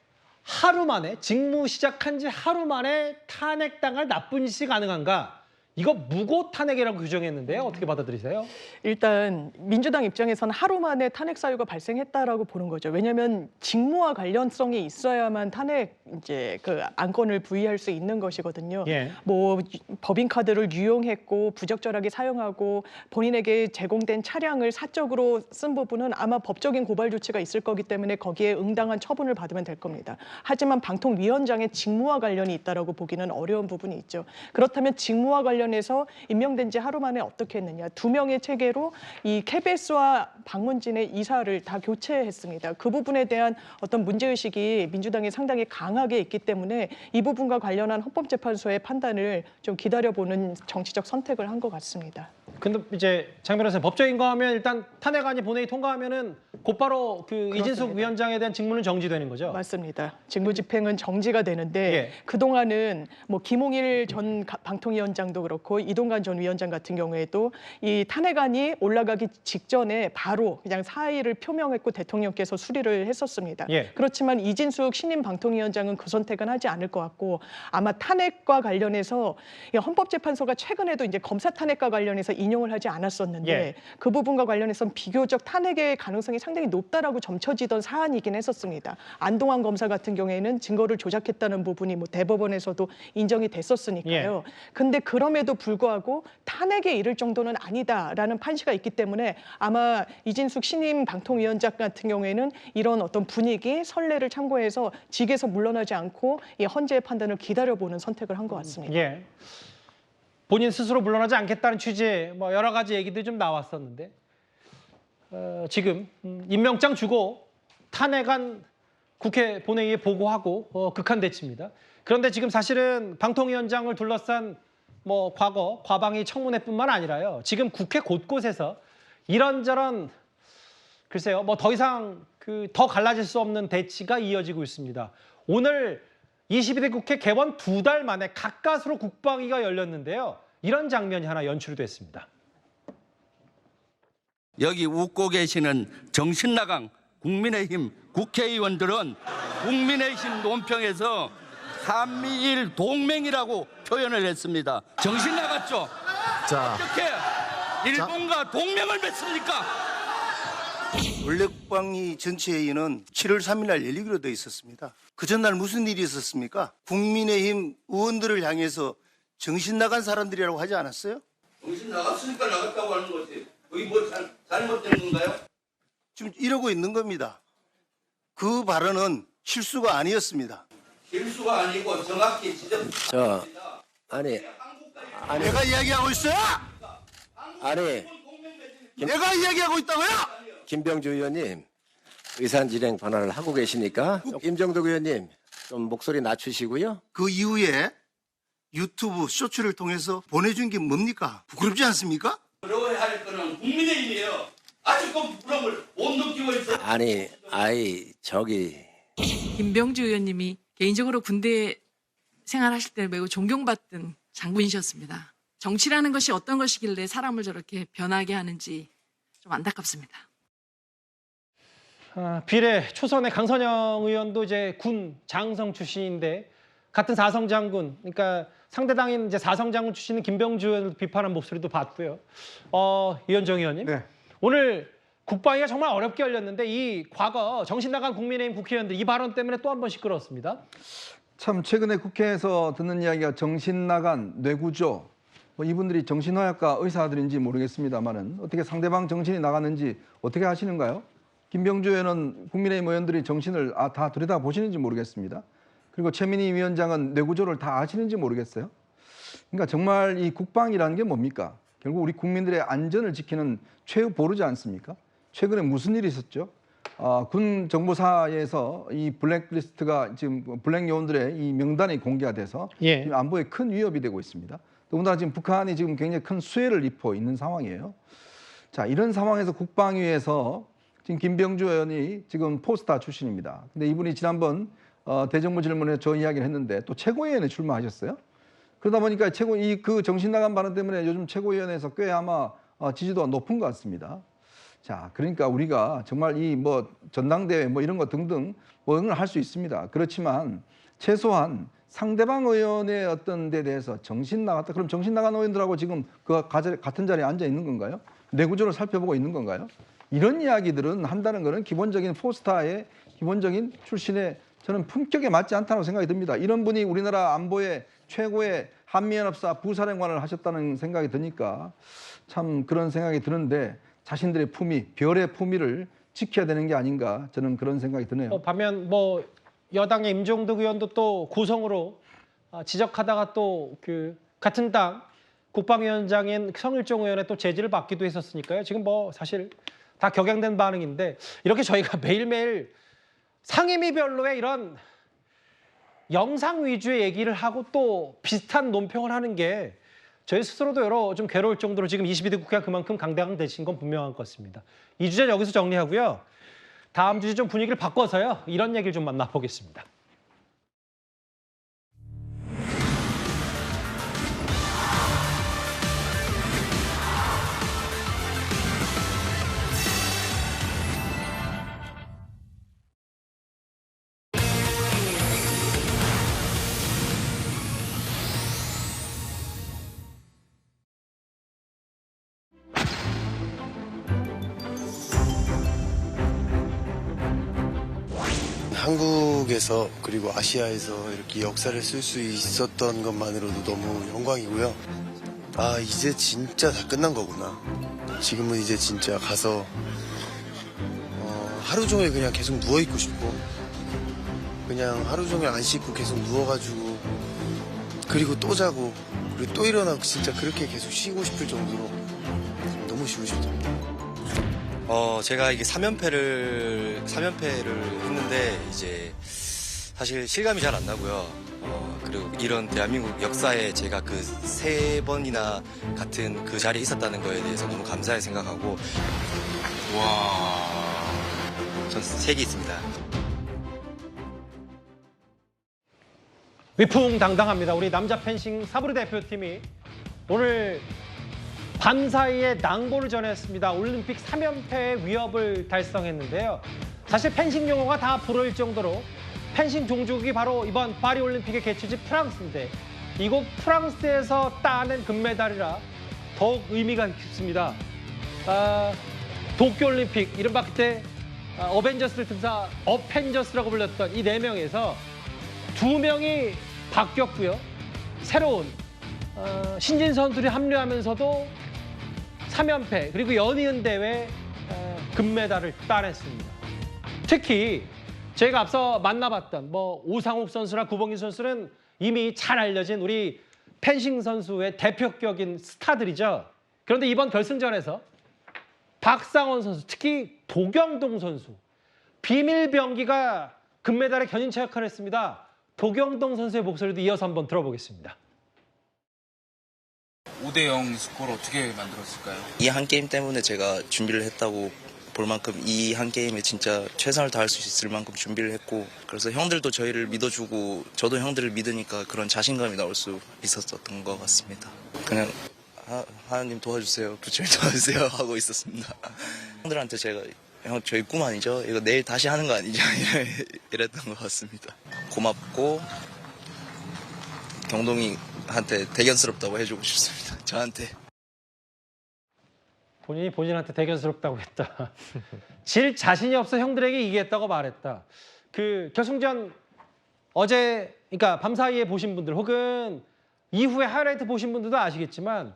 하루 만에 직무 시작한 지 하루 만에 탄핵당할 나쁜 짓이 가능한가? 이거 무고 탄핵이라고 규정했는데요. 어떻게 받아들이세요? 일단 민주당 입장에서는 하루 만에 탄핵 사유가 발생했다라고 보는 거죠. 왜냐하면 직무와 관련성이 있어야만 탄핵 이제 그 안건을 부의할 수 있는 것이거든요. 예. 뭐 법인카드를 유용했고 부적절하게 사용하고 본인에게 제공된 차량을 사적으로 쓴 부분은 아마 법적인 고발 조치가 있을 거기 때문에 거기에 응당한 처분을 받으면 될 겁니다. 하지만 방통위원장의 직무와 관련이 있다라고 보기는 어려운 부분이 있죠. 그렇다면 직무와 관련해서 임명된 지 하루 만에 어떻게 했느냐. 2명의 체계로 이 KBS와 방문진의 이사를 다 교체했습니다. 그 부분에 대한 어떤 문제의식이 민주당이 상당히 강하게 있기 때문에 이 부분과 관련한 헌법재판소의 판단을 좀 기다려보는 정치적 선택을 한 것 같습니다. 근데 이제 장 변호사님, 법적인 거 하면 일단 탄핵안이 본회의 통과하면은 곧바로 그 이진숙 위원장에 대한 직무는 정지되는 거죠? 맞습니다. 직무집행은 정지가 되는데 예. 그동안은 뭐 김홍일 전 방통위원장도 그렇고 이동관 전 위원장 같은 경우에도 이 탄핵안이 올라가기 직전에 바로 그냥 사의를 표명했고 대통령께서 수리를 했었습니다. 예. 그렇지만 이진숙 신임 방통위원장은 그 선택은 하지 않을 것 같고 아마 탄핵과 관련해서 헌법재판소가 최근에도 이제 검사 탄핵과 관련해서 인용을 하지 않았었는데 예. 그 부분과 관련해서는 비교적 탄핵의 가능성이 상당히 높다라고 점쳐지던 사안이긴 했었습니다. 안동환 검사 같은 경우에는 증거를 조작했다는 부분이 뭐 대법원에서도 인정이 됐었으니까요. 근데 그럼에도 불구하고 탄핵에 이를 정도는 아니다라는 판시가 있기 때문에 아마 이진숙 신임 방통위원장 같은 경우에는 이런 어떤 분위기, 선례를 참고해서 직에서 물러나지 않고 이 헌재의 판단을 기다려보는 선택을 한 것 같습니다. 예. 본인 스스로 물러나지 않겠다는 취지의 뭐 여러 가지 얘기들이 좀 나왔었는데 지금 임명장 주고 탄핵안 국회 본회의에 보고하고 극한대치입니다. 그런데 지금 사실은 방통위원장을 둘러싼 뭐 과거 과방위 청문회뿐만 아니라요. 지금 국회 곳곳에서 이런저런 글쎄요, 뭐 더 이상 더 갈라질 수 없는 대치가 이어지고 있습니다. 오늘 22대 국회 개원 2달 만에 가까스로 국방위가 열렸는데요. 이런 장면이 하나 연출이 됐습니다. 여기 웃고 계시는 정신나간 국민의힘 국회의원들은 국민의힘 논평에서 한미일 동맹이라고 표현을 했습니다. 정신 나갔죠? 자, 어떻게 일본과 동맹을 맺습니까? 원래 국방위 전체회의는 7월 3일 날 열리기로 돼 있었습니다. 그 전날 무슨 일이 있었습니까? 국민의힘 의원들을 향해서 정신 나간 사람들이라고 하지 않았어요? 정신 나갔으니까 나갔다고 하는 거지. 거기 뭐 잘못된 건가요? 지금 이러고 있는 겁니다. 그 발언은 실수가 아니었습니다. 실수가 아니고 정확히 지적. 아니 내가 이야기하고 있어요? 내가 이야기하고 있다고요? 김병주 의원님, 의사진행 반환을 하고 계시니까 임정덕 의원님 좀 목소리 낮추시고요. 그 이후에 유튜브 쇼츠를 통해서 보내준 게 뭡니까? 부끄럽지 않습니까? 부러워야 할 거는 국민의힘이에요. 아직도 부러움을 못 느끼고 있어요. 김병주 의원님이 개인적으로 군대 생활하실 때 매우 존경받던 장군이셨습니다. 정치라는 것이 어떤 것이길래 사람을 저렇게 변하게 하는지 좀 안타깝습니다. 비례 초선의 강선영 의원도 이제 군 장성 출신인데 같은 사성 장군, 그러니까 상대당인 이제 사성 장군 출신인 김병주 의원을 비판한 목소리도 봤고요. 이현정 의원님, 네. 오늘 국방위가 정말 어렵게 열렸는데 이 과거 정신 나간 국민의힘 국회의원들 이 발언 때문에 또 한 번 시끄러웠습니다. 참 최근에 국회에서 듣는 이야기가 정신 나간 뇌구조, 뭐 이분들이 정신의학과 의사들인지 모르겠습니다만은 어떻게 상대방 정신이 나갔는지 어떻게 하시는가요? 김병주 의원은 국민의힘 의원들이 정신을 다 들여다보시는지 모르겠습니다. 그리고 최민희 위원장은 뇌구조를 다 아시는지 모르겠어요. 그러니까 정말 이 국방이라는 게 뭡니까? 결국 우리 국민들의 안전을 지키는 최후 보루지 않습니까? 최근에 무슨 일이 있었죠? 군 정보사에서 이 블랙리스트가 지금 블랙 요원들의 이 명단이 공개가 돼서 예. 지금 안보에 큰 위협이 되고 있습니다. 더군다나 지금 북한이 지금 굉장히 큰 수혜를 입고 있는 상황이에요. 자, 이런 상황에서 국방위에서 지금 김병주 의원이 지금 포스타 출신입니다. 근데 이분이 지난번 대정부 질문에 저 이야기를 했는데 또 최고위원회 출마하셨어요. 그러다 보니까 그 정신 나간 발언 때문에 요즘 최고위원회에서 꽤 아마 지지도가 높은 것 같습니다. 자, 그러니까 우리가 정말 이 뭐 전당대회 뭐 이런 거 등등 뭐 이런 걸 할 수 있습니다. 그렇지만 최소한 상대방 의원의 어떤 데 대해서 정신 나갔다. 그럼 정신 나간 의원들하고 지금 그 같은 자리에 앉아 있는 건가요? 내구조를 살펴보고 있는 건가요? 이런 이야기들은 한다는 것은 기본적인 포스타의 기본적인 출신의 저는 품격에 맞지 않다고 생각이 듭니다. 이런 분이 우리나라 안보의 최고의 한미연합사 부사령관을 하셨다는 생각이 드니까 참 그런 생각이 드는데 자신들의 품위, 별의 품위를 지켜야 되는 게 아닌가 저는 그런 생각이 드네요. 반면 뭐 여당의 임종덕 의원도 또 구성으로 지적하다가 또 그 같은 당 국방위원장인 성일종 의원의 또 제지를 받기도 했었으니까요. 지금 뭐 사실 다 격양된 반응인데 이렇게 저희가 매일매일 상임위별로의 이런 영상 위주의 얘기를 하고 또 비슷한 논평을 하는 게 저희 스스로도 여러 좀 괴로울 정도로 지금 22대 국회가 그만큼 강대강되신 건 분명한 것 같습니다. 이 주제는 여기서 정리하고요. 다음 주제 좀 분위기를 바꿔서요. 이런 얘기를 좀 만나보겠습니다. 한국에서 그리고 아시아에서 이렇게 역사를 쓸 수 있었던 것만으로도 너무 영광이고요. 아, 이제 진짜 다 끝난 거구나. 지금은 이제 진짜 가서 하루 종일 그냥 계속 누워있고 싶고 그냥 하루 종일 안 씻고 계속 누워가지고 그리고 또 자고 그리고 또 일어나고 진짜 그렇게 계속 쉬고 싶을 정도로 너무 쉬고 싶습니다. 제가 이게 3연패를 했는데 이제 사실 실감이 잘 안 나고요. 그리고 이런 대한민국 역사에 제가 그 3번이나 같은 그 자리에 있었다는 거에 대해서 너무 감사히 생각하고 전 3개 있습니다. 위풍당당합니다. 우리 남자 펜싱 사브르 대표팀이 오늘 밤사이에 낭보를 전했습니다. 올림픽 3연패의 위협을 달성했는데요. 사실 펜싱 용어가 다 부러울 정도로 펜싱 종족이 바로 이번 파리올림픽의 개최지 프랑스인데 이곳 프랑스에서 따낸 금메달이라 더욱 의미가 깊습니다. 도쿄올림픽, 이른바 그때 어벤져스를 등사 어펜져스라고 불렸던 이 4명에서 2명이 바뀌었고요. 새로운 신진 선수들이 합류하면서도 3연패 그리고 연이은 대회 금메달을 따냈습니다. 특히 저희가 앞서 만나봤던 뭐 오상욱 선수나 구봉기 선수는 이미 잘 알려진 우리 펜싱 선수의 대표격인 스타들이죠. 그런데 이번 결승전에서 박상원 선수, 특히 도경동 선수, 비밀병기가 금메달의 견인차 역할을 했습니다. 도경동 선수의 목소리도 이어서 한번 들어보겠습니다. 5대0 스코어를 어떻게 만들었을까요? 이 한 게임 때문에 제가 준비를 했다고 볼 만큼 이 한 게임에 진짜 최선을 다할 수 있을 만큼 준비를 했고 그래서 형들도 저희를 믿어주고 저도 형들을 믿으니까 그런 자신감이 나올 수 있었던 것 같습니다. 그냥 하나님 도와주세요, 부처님 도와주세요 하고 있었습니다. 형들한테 제가 형 저희 꿈 아니죠? 이거 내일 다시 하는 거 아니죠? 이랬던 것 같습니다. 고맙고 경동이한테 대견스럽다고 해주고 싶습니다. 저한테. 본인이 본인한테 대견스럽다고 했다. 질 자신이 없어 형들에게 이기겠다고 말했다. 그 결승전 어제 그러니까 밤사이에 보신 분들 혹은 이후에 하이라이트 보신 분들도 아시겠지만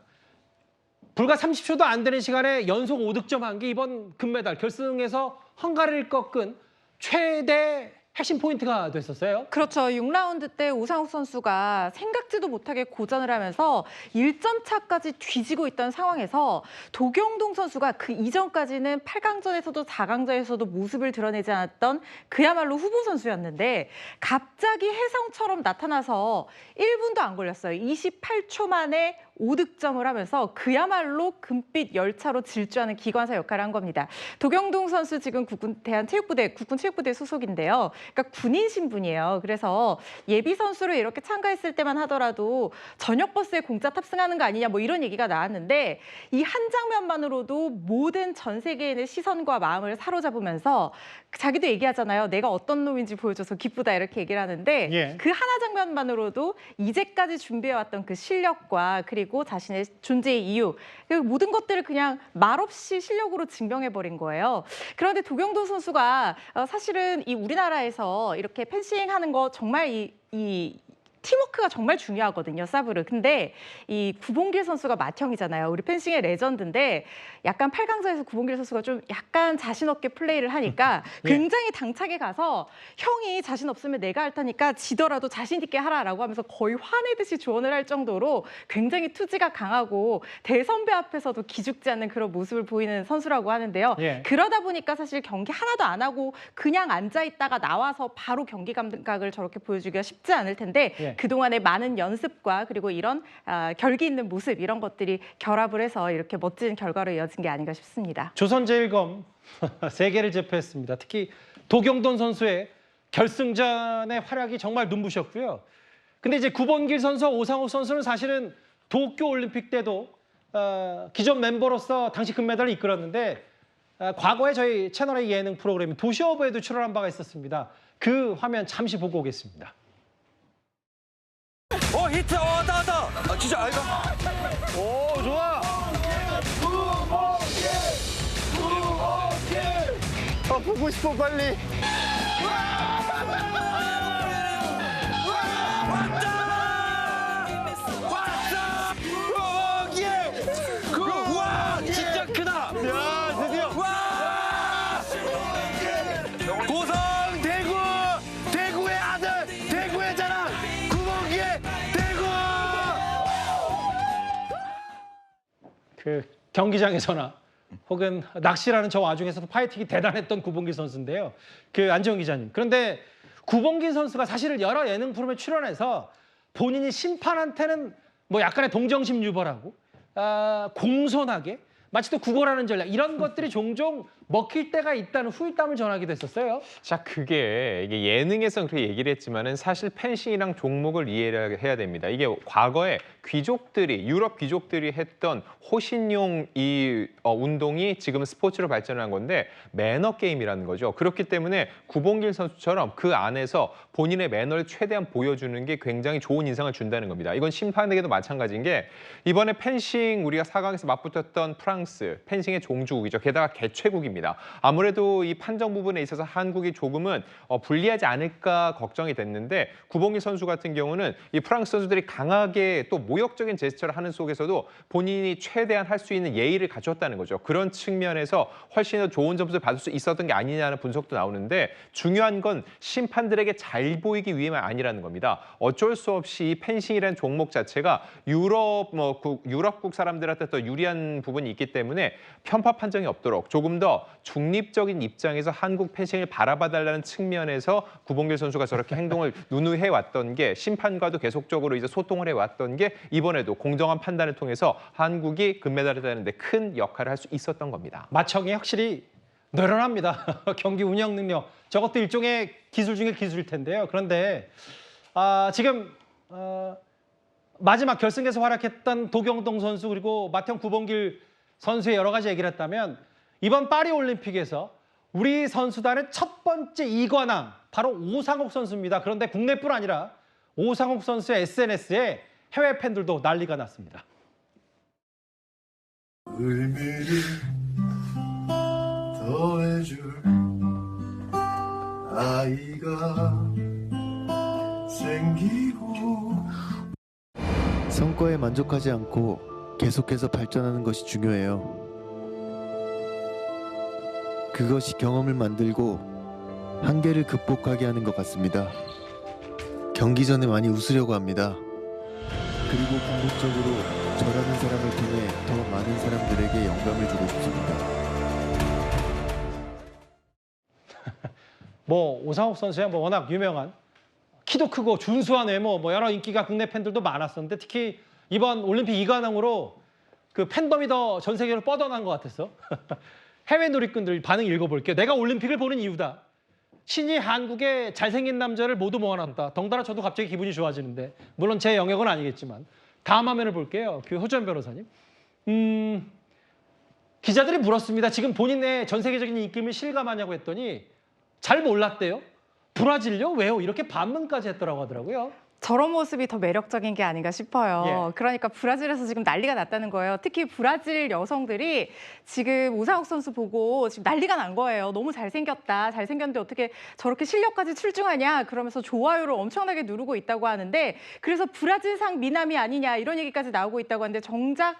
불과 30초도 안 되는 시간에 연속 5득점 한 게 이번 금메달 결승에서 헝가리를 꺾은 최대 핵심 포인트가 됐었어요. 그렇죠. 6라운드 때 오상욱 선수가 생각지도 못하게 고전을 하면서 1점 차까지 뒤지고 있던 상황에서 도경동 선수가 그 이전까지는 8강전에서도 4강전에서도 모습을 드러내지 않았던 그야말로 후보 선수였는데 갑자기 혜성처럼 나타나서 1분도 안 걸렸어요. 28초 만에 5득점을 하면서 그야말로 금빛 열차로 질주하는 기관사 역할을 한 겁니다. 도경동 선수 지금 국군 체육부대 소속인데요. 그러니까 군인 신분이에요. 그래서 예비 선수로 이렇게 참가했을 때만 하더라도 저녁 버스에 공짜 탑승하는 거 아니냐 뭐 이런 얘기가 나왔는데 이 한 장면만으로도 모든 전 세계인의 시선과 마음을 사로잡으면서 자기도 얘기하잖아요. 내가 어떤 놈인지 보여줘서 기쁘다 이렇게 얘기를 하는데 예. 그 하나 장면만으로도 이제까지 준비해왔던 그 실력과 그리고 자신의 존재의 이유 그 모든 것들을 그냥 말없이 실력으로 증명해버린 거예요. 그런데 도경동 선수가 사실은 이 우리나라에서 이렇게 펜싱하는 거 정말 이 팀워크가 정말 중요하거든요, 사브르. 근데 이 구봉길 선수가 맏형이잖아요. 우리 펜싱의 레전드인데 약간 8강전에서 구봉길 선수가 좀 약간 자신 없게 플레이를 하니까 굉장히 당차게 가서 형이 자신 없으면 내가 할 테니까 지더라도 자신 있게 하라라고 하면서 거의 화내듯이 조언을 할 정도로 굉장히 투지가 강하고 대선배 앞에서도 기죽지 않는 그런 모습을 보이는 선수라고 하는데요. 그러다 보니까 사실 경기 하나도 안 하고 그냥 앉아있다가 나와서 바로 경기 감각을 저렇게 보여주기가 쉽지 않을 텐데 그동안의 많은 연습과 그리고 이런 결기 있는 모습 이런 것들이 결합을 해서 이렇게 멋진 결과로 이어진 게 아닌가 싶습니다. 조선제일검 세계를 제패했습니다. 특히 도경돈 선수의 결승전의 활약이 정말 눈부셨고요. 근데 이제 구본길 선수와 오상욱 선수는 사실은 도쿄 올림픽 때도 기존 멤버로서 당시 금메달을 이끌었는데 과거에 저희 채널의 예능 프로그램 도시오버에도 출연한 바가 있었습니다. 그 화면 잠시 보고 오겠습니다. 히트! 나왔다! 진짜 아이가? 오, 좋아! 보고 싶어, 빨리! 와! 진짜 크다! 야, 드디어! 고성 대구! 대구의 아들! 대구의 자랑! 구멍기의 대구! 그 경기장에서나 혹은 낚시라는 저 와중에서도 파이팅이 대단했던 구봉길 선수인데요. 그 안지영 기자님. 그런데 구봉길 선수가 사실 여러 예능 프로그램에 출연해서 본인이 심판한테는 뭐 약간의 동정심 유발하고 공손하게 마치 또 구걸하는 전략 이런 것들이 종종 먹힐 때가 있다는 후일담을 전하기도 했었어요. 자, 이게 예능에서는 그렇게 얘기를 했지만은 사실 펜싱이랑 종목을 이해를 해야 됩니다. 이게 과거에 귀족들이 유럽 귀족들이 했던 호신용 이 운동이 지금 스포츠로 발전한 건데 매너 게임이라는 거죠. 그렇기 때문에 구봉길 선수처럼 그 안에서 본인의 매너를 최대한 보여주는 게 굉장히 좋은 인상을 준다는 겁니다. 이건 심판에게도 마찬가지인 게 이번에 펜싱 우리가 4강에서 맞붙었던 프랑스 펜싱의 종주국이죠. 게다가 개최국입니다. 아무래도 이 판정 부분에 있어서 한국이 조금은 불리하지 않을까 걱정이 됐는데 구봉길 선수 같은 경우는 이 프랑스 선수들이 강하게 또 모욕적인 제스처를 하는 속에서도 본인이 최대한 할 수 있는 예의를 갖췄다는 거죠. 그런 측면에서 훨씬 더 좋은 점수를 받을 수 있었던 게 아니냐는 분석도 나오는데 중요한 건 심판들에게 잘 보이기 위함이 아니라는 겁니다. 어쩔 수 없이 이 펜싱이라는 종목 자체가 유럽국 사람들한테 더 유리한 부분이 있기 때문에 편파 판정이 없도록 조금 더 중립적인 입장에서 한국 펜싱을 바라봐달라는 측면에서 구봉길 선수가 저렇게 행동을 누누해 왔던 게 심판과도 계속적으로 이제 소통을 해왔던 게 이번에도 공정한 판단을 통해서 한국이 금메달을 따는데 큰 역할을 할 수 있었던 겁니다. 마청이 확실히 늘어납니다. 경기 운영 능력. 저것도 일종의 기술 중에 기술일 텐데요. 그런데 지금 마지막 결승에서 활약했던 도경동 선수 그리고 맏형 구봉길 선수의 여러 가지 얘기를 했다면 이번 파리 올림픽에서 우리 선수단의 첫 번째 이관왕 바로 오상욱 선수입니다. 그런데 국내뿐 아니라 오상욱 선수의 SNS에 해외 팬들도 난리가 났습니다. 의미를 더해줄 아이가 생기고 성과에 만족하지 않고 계속해서 발전하는 것이 중요해요. 그것이 경험을 만들고 한계를 극복하게 하는 것 같습니다. 경기 전에 많이 웃으려고 합니다. 그리고 궁극적으로 저라는 사람을 통해 더 많은 사람들에게 영감을 주고 싶습니다. 뭐 오상욱 선수야 뭐 워낙 유명한 키도 크고 준수한 외모, 뭐 여러 인기가 국내 팬들도 많았었는데 특히 이번 올림픽 이관왕으로 그 팬덤이 더 전 세계로 뻗어난 것 같았어. 해외 누리꾼들 반응 읽어볼게요. 내가 올림픽을 보는 이유다. 신이 한국의 잘생긴 남자를 모두 모아놨다. 덩달아 저도 갑자기 기분이 좋아지는데 물론 제 영역은 아니겠지만 다음 화면을 볼게요. 그 허주연 변호사님. 기자들이 물었습니다. 지금 본인의 전 세계적인 인기를 실감하냐고 했더니 잘 몰랐대요. 브라질요? 왜요? 이렇게 반문까지 했더라고 하더라고요. 저런 모습이 더 매력적인 게 아닌가 싶어요. 그러니까 브라질에서 지금 난리가 났다는 거예요. 특히 브라질 여성들이 지금 오상욱 선수 보고 지금 난리가 난 거예요. 너무 잘생겼다. 잘생겼는데 어떻게 저렇게 실력까지 출중하냐. 그러면서 좋아요를 엄청나게 누르고 있다고 하는데 그래서 브라질상 미남이 아니냐 이런 얘기까지 나오고 있다고 하는데 정작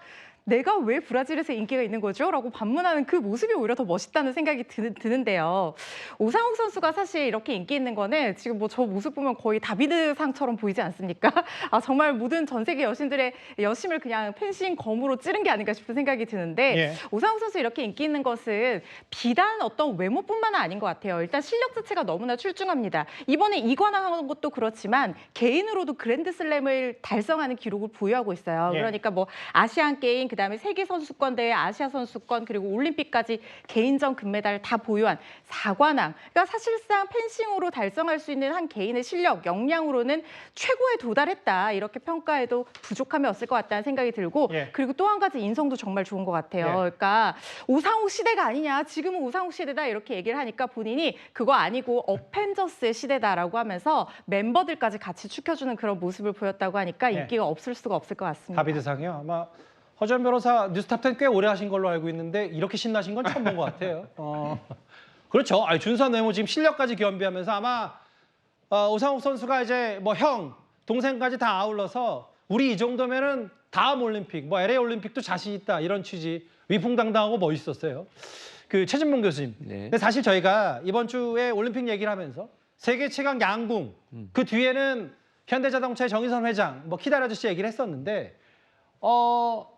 내가 왜 브라질에서 인기가 있는 거죠? 라고 반문하는 그 모습이 오히려 더 멋있다는 생각이 드는데요. 오상욱 선수가 사실 이렇게 인기 있는 거는 지금 뭐 저 모습 보면 거의 다비드상처럼 보이지 않습니까? 아, 정말 모든 전 세계 여신들의 여심을 그냥 펜싱 검으로 찌른 게 아닌가 싶은 생각이 드는데 오상욱 선수 이렇게 인기 있는 것은 비단 어떤 외모뿐만 아닌 것 같아요. 일단 실력 자체가 너무나 출중합니다. 이번에 이관왕한 것도 그렇지만 개인으로도 그랜드슬램을 달성하는 기록을 보유하고 있어요. 그러니까 뭐 아시안 게임 그다음에 세계 선수권 대회, 아시아 선수권 그리고 올림픽까지 개인전 금메달 다 보유한 4관왕. 그러니까 사실상 펜싱으로 달성할 수 있는 한 개인의 실력, 역량으로는 최고에 도달했다. 이렇게 평가해도 부족함이 없을 것 같다는 생각이 들고 그리고 또 한 가지 인성도 정말 좋은 것 같아요. 그러니까 오상욱 시대가 아니냐, 지금은 오상욱 시대다 이렇게 얘기를 하니까 본인이 그거 아니고 어펜져스의 시대다라고 하면서 멤버들까지 같이 축혀주는 그런 모습을 보였다고 하니까 인기가 없을 수가 없을 것 같습니다. 다비드상이요? 아마 허주연 변호사 뉴스탑10 꽤 오래 하신 걸로 알고 있는데 이렇게 신나신 건 처음 본 것 같아요. 그렇죠. 아니, 준수한 외모 지금 실력까지 겸비하면서 아마 오상욱 선수가 이제 뭐 형, 동생까지 다 아울러서 우리 이 정도면은 다음 올림픽, 뭐 LA 올림픽도 자신 있다 이런 취지 위풍당당하고 멋있었어요. 그 최진봉 교수님. 근데 사실 저희가 이번 주에 올림픽 얘기를 하면서 세계 최강 양궁 그 뒤에는 현대자동차의 정의선 회장, 뭐 키달 아저씨 얘기를 했었는데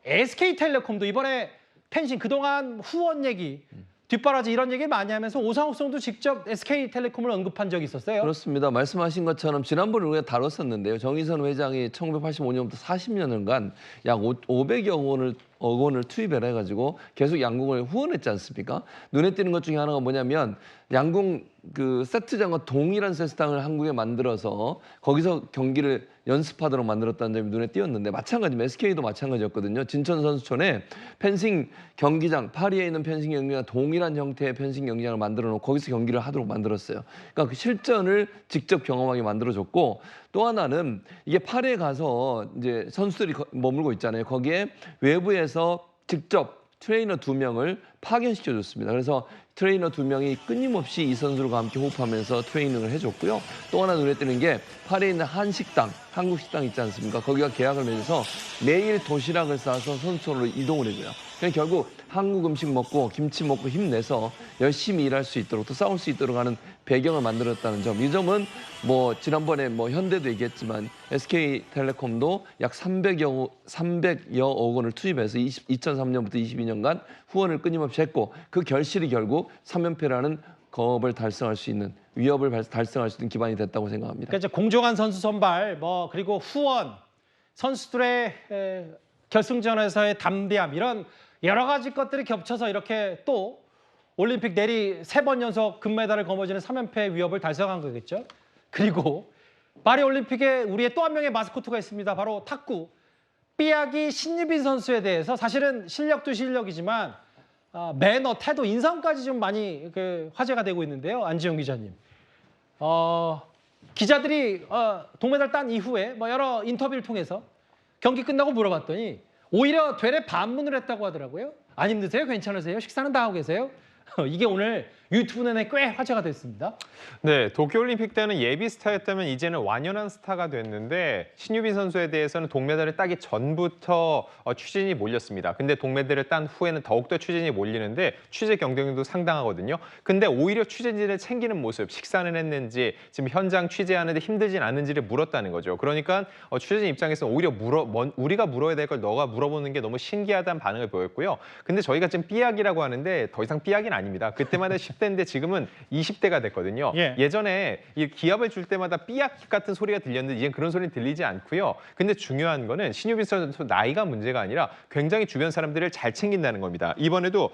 SK텔레콤도 이번에 펜싱 그동안 후원 얘기, 뒷바라지 이런 얘기 많이 하면서 오상욱 선수도 직접 SK텔레콤을 언급한 적이 있었어요. 그렇습니다. 말씀하신 것처럼 지난번에 우리가 다뤘었는데요. 정의선 회장이 1985년부터 40년간 약 500여 억 원을 투입을 해가지고 계속 양궁을 후원했지 않습니까? 눈에 띄는 것 중에 하나가 뭐냐면 양궁 그 세트장과 동일한 세트장을 한국에 만들어서 거기서 경기를 연습하도록 만들었다는 점이 눈에 띄었는데 마찬가지입니다. SK도 마찬가지였거든요. 진천 선수촌에 펜싱 경기장, 파리에 있는 펜싱 경기장 동일한 형태의 펜싱 경기장을 만들어 놓고 거기서 경기를 하도록 만들었어요. 그러니까 그 실전을 직접 경험하게 만들어줬고 또 하나는 이게 파리에 가서 이제 선수들이 머물고 있잖아요. 거기에 외부에서 직접 트레이너 2명을 파견시켜줬습니다. 그래서 트레이너 2명이 끊임없이 이 선수들과 함께 호흡하면서 트레이닝을 해줬고요. 또 하나 눈에 띄는 게 파리에 있는 한식당, 한국 식당 있지 않습니까? 거기가 계약을 맺어서 매일 도시락을 싸서 선수촌으로 이동을 해줘요. 그냥 결국 한국 음식 먹고 김치 먹고 힘내서 열심히 일할 수 있도록 또 싸울 수 있도록 하는 배경을 만들었다는 점. 이 점은 뭐 지난번에 뭐 현대도 얘기했지만 SK텔레콤도 약 300여 억 원을 투입해서 2003년부터 22년간 후원을 끊임없이 했고 그 결실이 결국 3연패라는 거업을 달성할 수 있는 위협을 달성할 수 있는 기반이 됐다고 생각합니다. 그러니까 이제 공정한 선수 선발, 뭐 그리고 후원, 선수들의 결승전에서의 담대함 이런 여러 가지 것들이 겹쳐서 이렇게 또 올림픽 내리 3번 연속 금메달을 거머쥐는 3연패 위협을 달성한 거겠죠. 그리고 파리 올림픽에 우리의 또 한 명의 마스코트가 있습니다. 바로 탁구 삐약이 신유빈 선수에 대해서 사실은 실력도 실력이지만 매너, 태도, 인성까지 좀 많이 화제가 되고 있는데요. 안지영 기자님. 기자들이 동메달 딴 이후에 뭐 여러 인터뷰를 통해서 경기 끝나고 물어봤더니 오히려 되레 반문을 했다고 하더라고요. 안 힘드세요? 괜찮으세요? 식사는 다 하고 계세요? 이게 오늘 유튜브 내내 꽤 화제가 됐습니다. 네, 도쿄올림픽 때는 예비 스타였다면 이제는 완연한 스타가 됐는데 신유빈 선수에 대해서는 동메달을 따기 전부터 추진이 몰렸습니다. 근데 동메달을 딴 후에는 더욱더 추진이 몰리는데 취재 경쟁도 상당하거든요. 근데 오히려 취재진을 챙기는 모습, 식사는 했는지, 지금 현장 취재하는데 힘들진 않은지를 물었다는 거죠. 그러니까 취재진 입장에서는 오히려 우리가 물어야 될 걸 너가 물어보는 게 너무 신기하다는 반응을 보였고요. 근데 저희가 지금 삐약이라고 하는데 더 이상 삐약은 아닙니다. 그때만 해도 10대인데 지금은 20대가 됐거든요. 예전에 이 기합을 줄 때마다 삐약 같은 소리가 들렸는데 이젠 그런 소리는 들리지 않고요. 근데 중요한 거는 신유빈 선수 나이가 문제가 아니라 굉장히 주변 사람들을 잘 챙긴다는 겁니다. 이번에도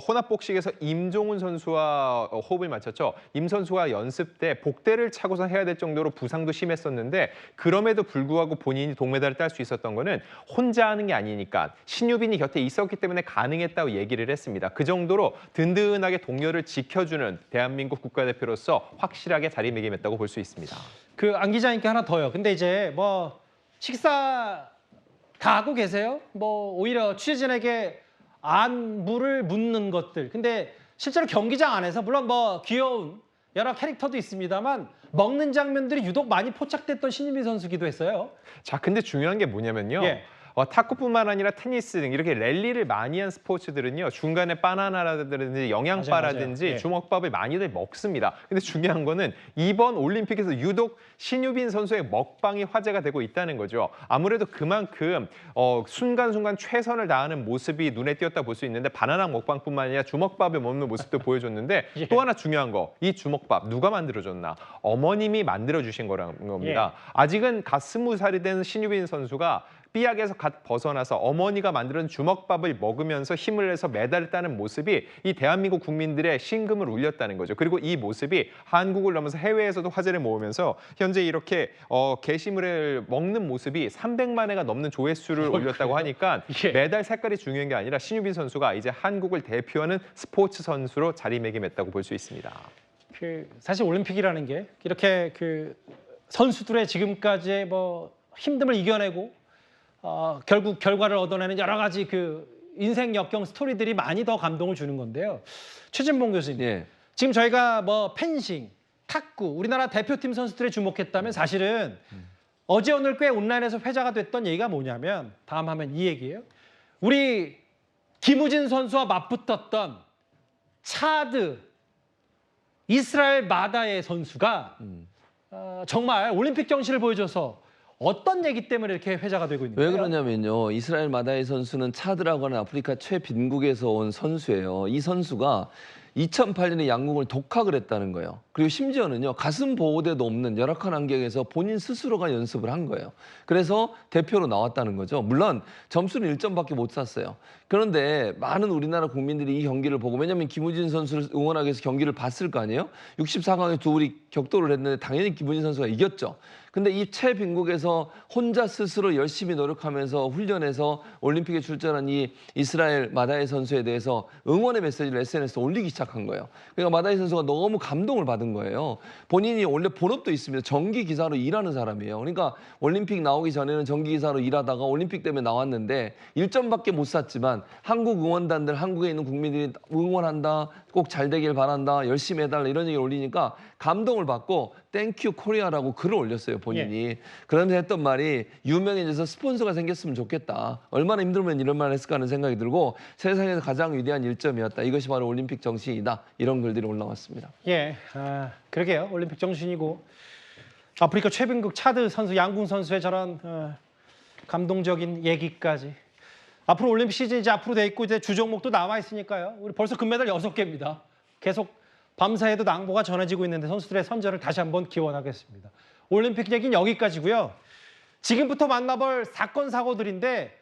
혼합복식에서 임종훈 선수와 호흡을 맞췄죠. 임 선수가 연습 때 복대를 차고서 해야 될 정도로 부상도 심했었는데 그럼에도 불구하고 본인이 동메달을 딸 수 있었던 거는 혼자 하는 게 아니니까 신유빈이 곁에 있었기 때문에 가능했다고 얘기를 했습니다. 그 정도로 든든하게 동료를 지켜주는 대한민국 국가대표로서 확실하게 자리매김했다고 볼 수 있습니다. 그 안 기자님께 하나 더요. 근데 이제 뭐 식사 다 하고 계세요? 뭐 오히려 취재진에게 안부를 묻는 것들. 근데 실제로 경기장 안에서 물론 뭐 귀여운 여러 캐릭터도 있습니다만 먹는 장면들이 유독 많이 포착됐던 신유빈 선수기도 했어요. 자, 근데 중요한 게 뭐냐면요. 탁구뿐만 아니라 테니스 등 이렇게 랠리를 많이 한 스포츠들은요. 중간에 바나나라든지 영양바라든지 맞아요. 주먹밥을 많이들 먹습니다. 근데 중요한 거는 이번 올림픽에서 유독 신유빈 선수의 먹방이 화제가 되고 있다는 거죠. 아무래도 그만큼 순간순간 최선을 다하는 모습이 눈에 띄었다 볼 수 있는데 바나나 먹방뿐만 아니라 주먹밥을 먹는 모습도 보여줬는데 또 하나 중요한 거, 이 주먹밥 누가 만들어줬나? 어머님이 만들어주신 거라는 겁니다. 아직은 갓 20살이 된 신유빈 선수가 삐약에서 갓 벗어나서 어머니가 만드는 주먹밥을 먹으면서 힘을 내서 메달을 따는 모습이 이 대한민국 국민들의 심금을 울렸다는 거죠. 그리고 이 모습이 한국을 넘어서 해외에서도 화제를 모으면서 현재 이렇게 게시물을 먹는 모습이 300만 회가 넘는 조회수를 올렸다고 하니까 메달 색깔이 중요한 게 아니라 신유빈 선수가 이제 한국을 대표하는 스포츠 선수로 자리매김했다고 볼 수 있습니다. 사실 올림픽이라는 게 이렇게 선수들의 지금까지의 뭐 힘듦을 이겨내고 결국 결과를 얻어내는 여러 가지 인생 역경 스토리들이 많이 더 감동을 주는 건데요. 최진봉 교수님, 지금 저희가 뭐 펜싱, 탁구, 우리나라 대표팀 선수들에 주목했다면 사실은 어제 오늘 꽤 온라인에서 회자가 됐던 얘기가 뭐냐면 다음 화면 이 얘기예요. 우리 김우진 선수와 맞붙었던 차드, 이스라엘 마다의 선수가 정말 올림픽 정신을 보여줘서 어떤 얘기 때문에 이렇게 회자가 되고 있는 거예요? 왜 그러냐면요. 이스라엘 마다이 선수는 차드라고 하는 아프리카 최빈국에서 온 선수예요. 이 선수가 2008년에 양궁을 독학을 했다는 거예요. 그리고 심지어는요. 가슴 보호대도 없는 열악한 환경에서 본인 스스로가 연습을 한 거예요. 그래서 대표로 나왔다는 거죠. 물론 점수는 1점밖에 못 땄어요. 그런데 많은 우리나라 국민들이 이 경기를 보고, 왜냐하면 김우진 선수를 응원하기 위해서 경기를 봤을 거 아니에요? 64강에 둘이 격돌을 했는데 당연히 김우진 선수가 이겼죠. 근데 이 최빈국에서 혼자 스스로 열심히 노력하면서 훈련해서 올림픽에 출전한 이 이스라엘 마다이 선수에 대해서 응원의 메시지를 SNS에 올리기 시작한 거예요. 그러니까 마다이 선수가 너무 감동을 받은 거예요. 본인이 원래 본업도 있습니다. 전기 기사로 일하는 사람이에요. 그러니까 올림픽 나오기 전에는 전기 기사로 일하다가 올림픽 때문에 나왔는데 1점밖에 못 샀지만 한국 응원단들, 한국에 있는 국민들이 응원한다, 꼭 잘 되길 바란다, 열심히 해달라 이런 얘기를 올리니까 감동을 받고 땡큐 코리아라고 글을 올렸어요, 본인이. 그러면서 했던 말이 유명해져서 스폰서가 생겼으면 좋겠다. 얼마나 힘들면 이런 말을 했을까 하는 생각이 들고 세상에서 가장 위대한 일점이었다. 이것이 바로 올림픽 정신이다. 이런 글들이 올라왔습니다. 그러게요. 올림픽 정신이고 아프리카 최빈국 차드 선수, 양궁 선수의 저런 감동적인 얘기까지. 앞으로 올림픽 시즌 이제 앞으로 돼 있고 이제 주 종목도 남아 있으니까요. 우리 벌써 금메달 6개입니다. 계속 밤사이에도 낭보가 전해지고 있는데 선수들의 선전을 다시 한번 기원하겠습니다. 올림픽 얘기는 여기까지고요. 지금부터 만나볼 사건 사고들인데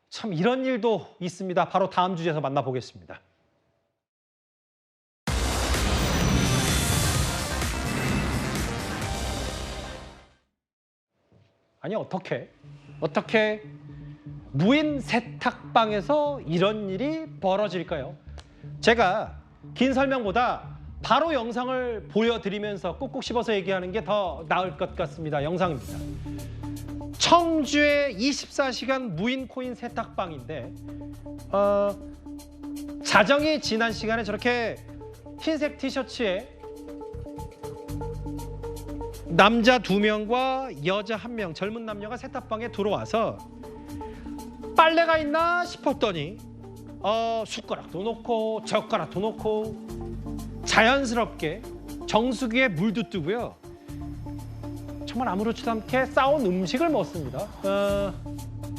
참 이런 일도 있습니다. 바로 다음 주제에서 만나보겠습니다. 아니 어떻게 무인 세탁방에서 이런 일이 벌어질까요? 제가 긴 설명보다 바로 영상을 보여드리면서 꼭꼭 씹어서 얘기하는 게 더 나을 것 같습니다. 영상입니다. 청주의 24시간 무인 코인 세탁방인데 자정이 지난 시간에 저렇게 흰색 티셔츠에 남자 2명과 여자 1명, 젊은 남녀가 세탁방에 들어와서 빨래가 있나 싶었더니 숟가락도 놓고 젓가락도 놓고 자연스럽게 정수기에 물도 뜨고요. 정말 아무렇지도 않게 싸온 음식을 먹습니다.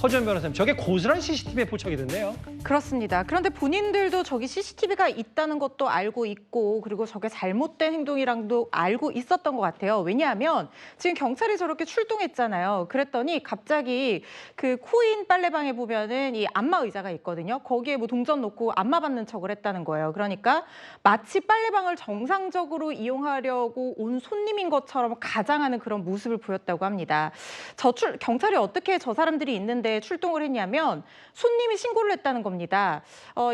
허주연 변호사님, 저게 고스란히 CCTV에 포착이 됐네요. 그렇습니다. 그런데 본인들도 저기 CCTV가 있다는 것도 알고 있고 그리고 저게 잘못된 행동이랑도 알고 있었던 것 같아요. 왜냐하면 지금 경찰이 저렇게 출동했잖아요. 그랬더니 갑자기 그 코인 빨래방에 보면은 이 안마 의자가 있거든요. 거기에 뭐 동전 놓고 안마 받는 척을 했다는 거예요. 그러니까 마치 빨래방을 정상적으로 이용하려고 온 손님인 것처럼 가장하는 그런 모습을 보였다고 합니다. 경찰이 어떻게 저 사람들이 있는데 출동을 했냐면 손님이 신고를 했다는 겁니다.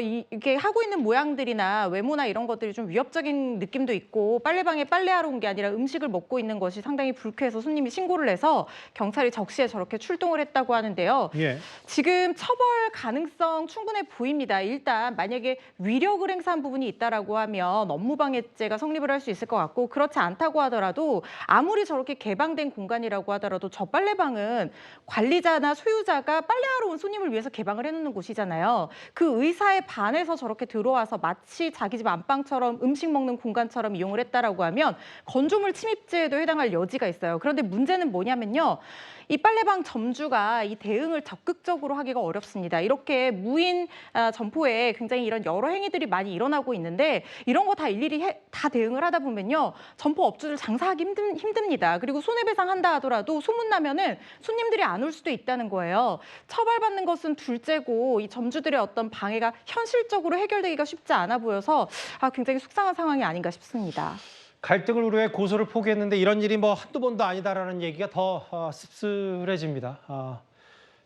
이게 하고 있는 모양들이나 외모나 이런 것들이 좀 위협적인 느낌도 있고 빨래방에 빨래하러 온 게 아니라 음식을 먹고 있는 것이 상당히 불쾌해서 손님이 신고를 해서 경찰이 적시에 저렇게 출동을 했다고 하는데요. 예. 지금 처벌 가능성 충분해 보입니다. 일단 만약에 위력을 행사한 부분이 있다라고 하면 업무방해죄가 성립을 할 수 있을 것 같고 그렇지 않다고 하더라도 아무리 저렇게 개방된 공간이라고 하더라도 저 빨래방은 관리자나 소유자가 빨래하러 온 손님을 위해서 개방을 해놓는 곳이잖아요. 그 의사에 반해서 저렇게 들어와서 마치 자기 집 안방처럼 음식 먹는 공간처럼 이용을 했다라고 하면 건조물 침입죄에도 해당할 여지가 있어요. 그런데 문제는 뭐냐면요. 이 빨래방 점주가 이 대응을 적극적으로 하기가 어렵습니다. 이렇게 무인 점포에 굉장히 이런 여러 행위들이 많이 일어나고 있는데 이런 거 다 일일이 다 대응을 하다 보면요. 점포 업주들 장사하기 힘듭니다. 그리고 손해배상 한다 하더라도 소문나면은 손님들이 안 올 수도 있다는 거예요. 처벌받는 것은 둘째고 이 점주들의 어떤 방해가 현실적으로 해결되기가 쉽지 않아 보여서 굉장히 속상한 상황이 아닌가 싶습니다. 갈등을 우려해 고소를 포기했는데 이런 일이 뭐 한두 번도 아니다라는 얘기가 더 씁쓸해집니다.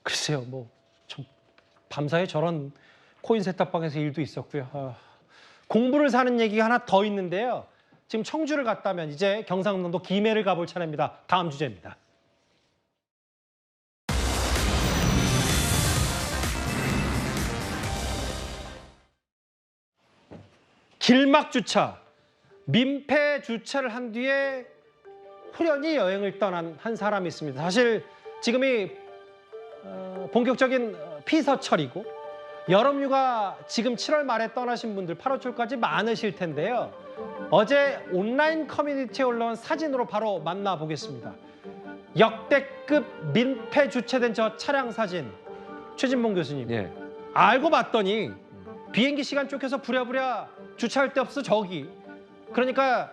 글쎄요, 뭐 좀 밤사이 저런 코인 세탁방에서 일도 있었고요. 공부를 사는 얘기가 하나 더 있는데요. 지금 청주를 갔다면 이제 경상남도 김해를 가볼 차례입니다. 다음 주제입니다. 길막 주차. 민폐 주차를 한 뒤에 후련히 여행을 떠난 한 사람이 있습니다. 사실 지금이 본격적인 피서철이고 여름휴가 지금 7월 말에 떠나신 분들 8월 초까지 많으실 텐데요. 어제 온라인 커뮤니티에 올라온 사진으로 바로 만나보겠습니다. 역대급 민폐 주차된 저 차량 사진. 최진봉 교수님. 예. 알고 봤더니 비행기 시간 쫓겨서 부랴부랴 주차할 데 없어 저기. 그러니까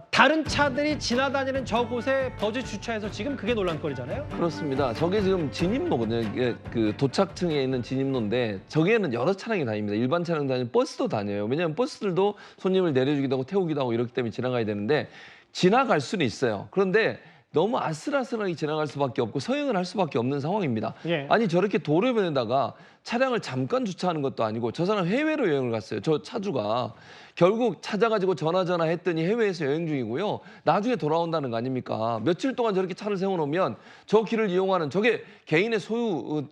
다른 차들이 지나다니는 저곳에 버즈 주차해서 지금 그게 논란거리잖아요. 그렇습니다. 저게 지금 진입로거든요. 이게 그 도착층에 있는 진입로인데 저기에는 여러 차량이 다닙니다. 일반 차량 다니는 버스도 다녀요. 왜냐하면 버스들도 손님을 내려주기도 하고 태우기도 하고 이렇기 때문에 지나가야 되는데 지나갈 수는 있어요. 그런데 너무 아슬아슬하게 지나갈 수밖에 없고 서행을 할 수밖에 없는 상황입니다. 예. 아니 저렇게 도로변에다가 차량을 잠깐 주차하는 것도 아니고 저 사람 해외로 여행을 갔어요. 저 차주가. 결국 찾아가지고 전화했더니 해외에서 여행 중이고요. 나중에 돌아온다는 거 아닙니까? 며칠 동안 저렇게 차를 세워놓으면 저 길을 이용하는 저게 개인의 소유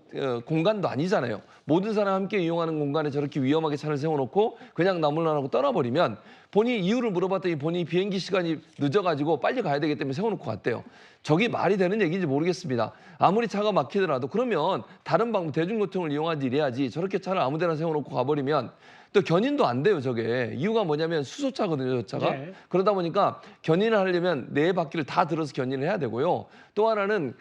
공간도 아니잖아요. 모든 사람 함께 이용하는 공간에 저렇게 위험하게 차를 세워놓고 그냥 나물나라고 떠나버리면 본인이 이유를 물어봤더니 본인이 비행기 시간이 늦어가지고 빨리 가야 되기 때문에 세워놓고 갔대요. 저게 말이 되는 얘기인지 모르겠습니다. 아무리 차가 막히더라도 그러면 다른 방법 대중교통을 이용하지 이래야지 저렇게 차를 아무 데나 세워놓고 가버리면 또 견인도 안 돼요, 저게. 이유가 뭐냐면 수소차거든요, 저 차가. 네. 그러다 보니까 견인을 하려면 네 바퀴를 다 들어서 견인을 해야 되고요. 또 하나는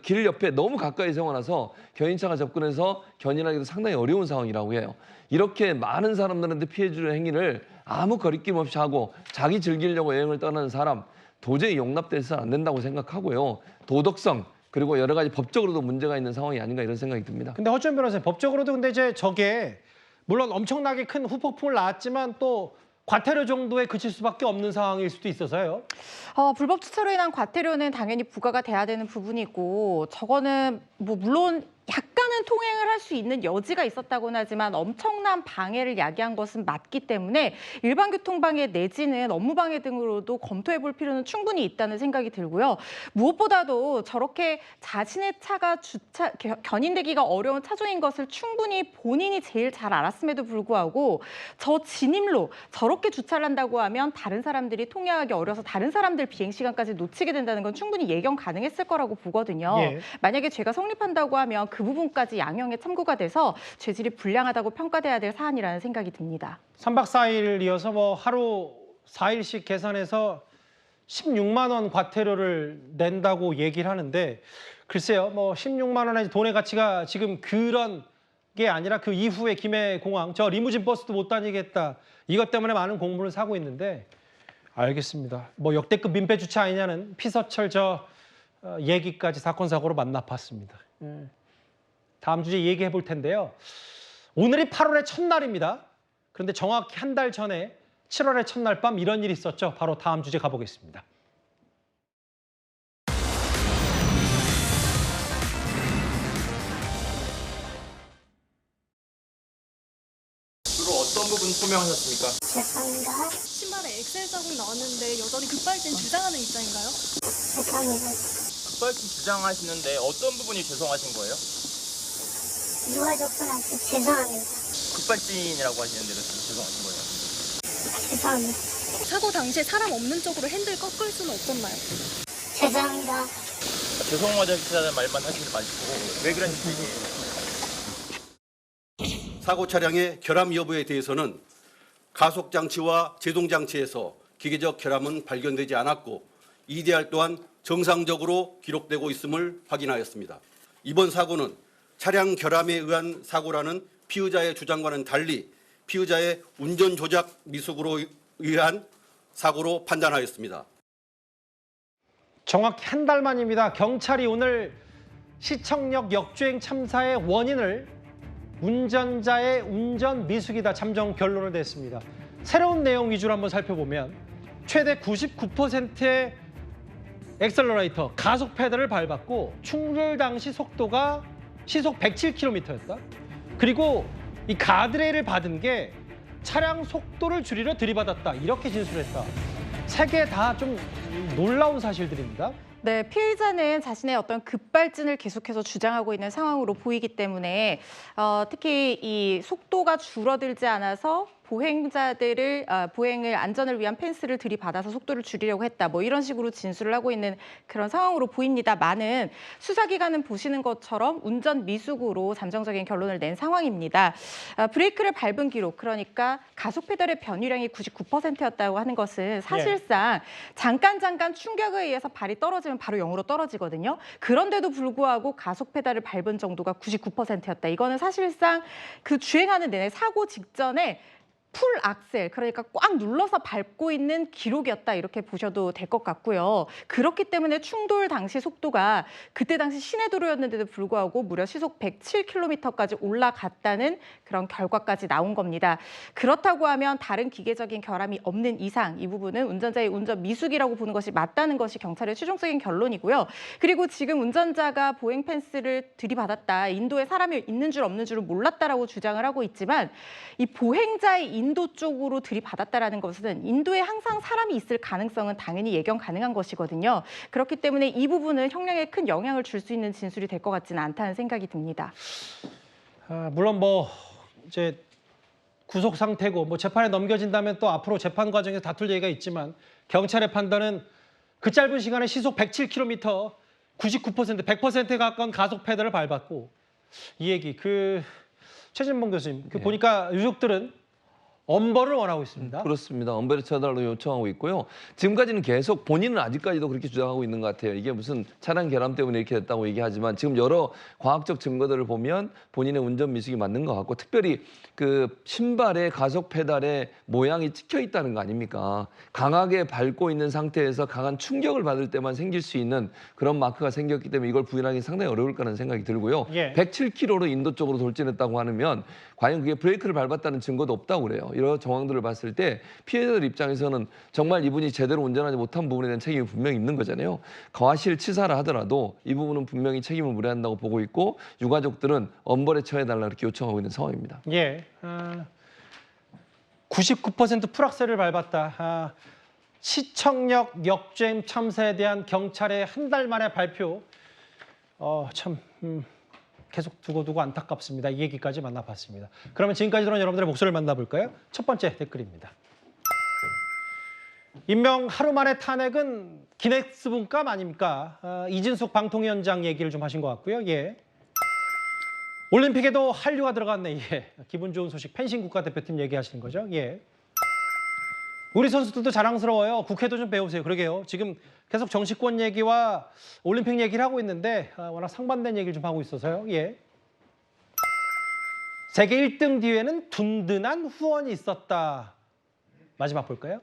길 옆에 너무 가까이 세워놔서 견인차가 접근해서 견인하기도 상당히 어려운 상황이라고 해요. 이렇게 많은 사람들한테 피해 주는 행위를 아무 거리낌 없이 하고 자기 즐기려고 여행을 떠나는 사람 도저히 용납돼서는 안 된다고 생각하고요. 도덕성 그리고 여러 가지 법적으로도 문제가 있는 상황이 아닌가 이런 생각이 듭니다. 근데 허주연 변호사님, 법적으로도 근데 이제 저게 물론 엄청나게 큰 후폭풍을 낳았지만 또 과태료 정도에 그칠 수밖에 없는 상황일 수도 있어서요. 불법 주차로 인한 과태료는 당연히 부과가 돼야 되는 부분이고 저거는 뭐 물론 약간은 속도는 통행을 할 수 있는 여지가 있었다고는 하지만 엄청난 방해를 야기한 것은 맞기 때문에 일반 교통방해 내지는 업무방해 등으로도 검토해 볼 필요는 충분히 있다는 생각이 들고요. 무엇보다도 저렇게 자신의 차가 견인되기가 어려운 차종인 것을 충분히 본인이 제일 잘 알았음에도 불구하고 저 진입로 저렇게 주차를 한다고 하면 다른 사람들이 통행하기 어려서 다른 사람들 비행 시간까지 놓치게 된다는 건 충분히 예견 가능했을 거라고 보거든요. 예. 만약에 죄가 성립한다고 하면 그 부분까지 양형에 참고가 돼서 죄질이 불량하다고 평가돼야 될 사안이라는 생각이 듭니다. 3박 4일 이어서 뭐 하루 4일씩 계산해서 16만 원 과태료를 낸다고 얘기를 하는데 글쎄요, 뭐 16만 원의 돈의 가치가 지금 그런 게 아니라 그 이후에 김해공항 저 리무진 버스도 못 다니겠다. 이것 때문에 많은 공분을 사고 있는데 알겠습니다. 뭐 역대급 민폐 주차 아니냐는 피서철 얘기까지 사건 사고로 만나봤습니다. 다음 주제 얘기해 볼 텐데요. 오늘이 8월의 첫날입니다. 그런데 정확히 한 달 전에 7월의 첫날 밤 이런 일이 있었죠. 바로 다음 주제 가보겠습니다. 주로 어떤 부분 소명하셨습니까? 죄송합니다. 신발에 엑셀 자국 나왔는데 여전히 급발진 주장하는 입장인가요? 죄송합니다. 급발진 주장하시는데 어떤 부분이 죄송하신 거예요? 유아족들한테 죄송합니다. 급발진이라고 하시는데 그래서 죄송하신 거예요? 죄송합니다. 사고 당시에 사람 없는 쪽으로 핸들 꺾을 수는 없었나요? 죄송합니다. 죄송하다는 말만 하시지 마시고 왜 그랬는지 얘기해요. 사고 차량의 결함 여부에 대해서는 가속 장치와 제동 장치에서 기계적 결함은 발견되지 않았고 EDR 또한 정상적으로 기록되고 있음을 확인하였습니다. 이번 사고는 차량 결함에 의한 사고라는 피의자의 주장과는 달리 피의자의 운전 조작 미숙으로 의한 사고로 판단하였습니다. 정확히 한 달 만입니다. 경찰이 오늘 시청역 역주행 참사의 원인을 운전자의 운전 미숙이다 잠정 결론을 냈습니다. 새로운 내용 위주로 한번 살펴보면 최대 99%의 엑셀러레이터, 가속 페달을 밟았고 충돌 당시 속도가 시속 107km였다. 그리고 이 가드레일을 받은 게 차량 속도를 줄이려 들이받았다. 이렇게 진술했다. 세 개 다 좀 놀라운 사실들입니다. 네, 피의자는 자신의 어떤 급발진을 계속해서 주장하고 있는 상황으로 보이기 때문에 특히 이 속도가 줄어들지 않아서 보행을 안전을 위한 펜스를 들이받아서 속도를 줄이려고 했다. 뭐 이런 식으로 진술을 하고 있는 그런 상황으로 보입니다만은 수사기관은 보시는 것처럼 운전 미숙으로 잠정적인 결론을 낸 상황입니다. 브레이크를 밟은 기록, 그러니까 가속 페달의 변유량이 99%였다고 하는 것은 사실상 잠깐 충격에 의해서 발이 떨어지면 바로 0으로 떨어지거든요. 그런데도 불구하고 가속 페달을 밟은 정도가 99%였다. 이거는 사실상 그 주행하는 내내 사고 직전에 풀 악셀, 그러니까 꽉 눌러서 밟고 있는 기록이었다 이렇게 보셔도 될 것 같고요. 그렇기 때문에 충돌 당시 속도가 그때 당시 시내도로였는데도 불구하고 무려 시속 107km까지 올라갔다는 그런 결과까지 나온 겁니다. 그렇다고 하면 다른 기계적인 결함이 없는 이상 이 부분은 운전자의 운전 미숙이라고 보는 것이 맞다는 것이 경찰의 최종적인 결론이고요. 그리고 지금 운전자가 보행 펜스를 들이받았다, 인도에 사람이 있는 줄 없는 줄은 몰랐다라고 주장을 하고 있지만 이 보행자의 인도 쪽으로 들이받았다라는 것은 인도에 항상 사람이 있을 가능성은 당연히 예견 가능한 것이거든요. 그렇기 때문에 이 부분은 형량에 큰 영향을 줄 수 있는 진술이 될 것 같지는 않다는 생각이 듭니다. 물론 뭐 이제 구속 상태고 뭐 재판에 넘겨진다면 또 앞으로 재판 과정에서 다툴 얘기가 있지만 경찰의 판단은 그 짧은 시간에 시속 107km, 99%, 100%에 가까운 가속 페달을 밟았고 이 얘기 최진봉 교수님 보니까 유족들은 엄벌을 원하고 있습니다. 그렇습니다. 엄벌을 처달로 요청하고 있고요. 지금까지는 계속 본인은 아직까지도 그렇게 주장하고 있는 것 같아요. 이게 무슨 차량 결함 때문에 이렇게 됐다고 얘기하지만 지금 여러 과학적 증거들을 보면 본인의 운전 미숙이 맞는 것 같고 특별히 그 신발의 가속 페달에 모양이 찍혀 있다는 거 아닙니까? 강하게 밟고 있는 상태에서 강한 충격을 받을 때만 생길 수 있는 그런 마크가 생겼기 때문에 이걸 부인하기 상당히 어려울 거라는 생각이 들고요. 107km로 인도 쪽으로 돌진했다고 하면 과연 그게 브레이크를 밟았다는 증거도 없다고 그래요. 여러 정황들을 봤을 때 피해자들 입장에서는 정말 이분이 제대로 운전하지 못한 부분에 대한 책임이 분명히 있는 거잖아요. 과실치사를 하더라도 이 부분은 분명히 책임을 물어야 한다고 보고 있고 유가족들은 엄벌에 처해달라 이렇게 요청하고 있는 상황입니다. 예, 99% 풀악셀을 밟았다. 시청역 역주행 참사에 대한 경찰의 한 달 만에 발표. 참 계속 두고 안타깝습니다. 이 얘기까지 만나봤습니다. 그러면 지금까지 들어온 여러분들의 목소리를 만나볼까요? 첫 번째 댓글입니다. 임명 하루 만에 탄핵은 기네스 분감 아닙니까? 이진숙 방통위원장 얘기를 좀 하신 것 같고요. 예. 올림픽에도 한류가 들어갔네. 예. 기분 좋은 소식. 펜싱 국가대표팀 얘기하시는 거죠. 예. 우리 선수들도 자랑스러워요. 국회도 좀 배우세요. 그러게요. 지금 계속 정치권 얘기와 올림픽 얘기를 하고 있는데 워낙 상반된 얘기를 좀 하고 있어서요. 예. 세계 1등 뒤에는 든든한 후원이 있었다. 마지막 볼까요?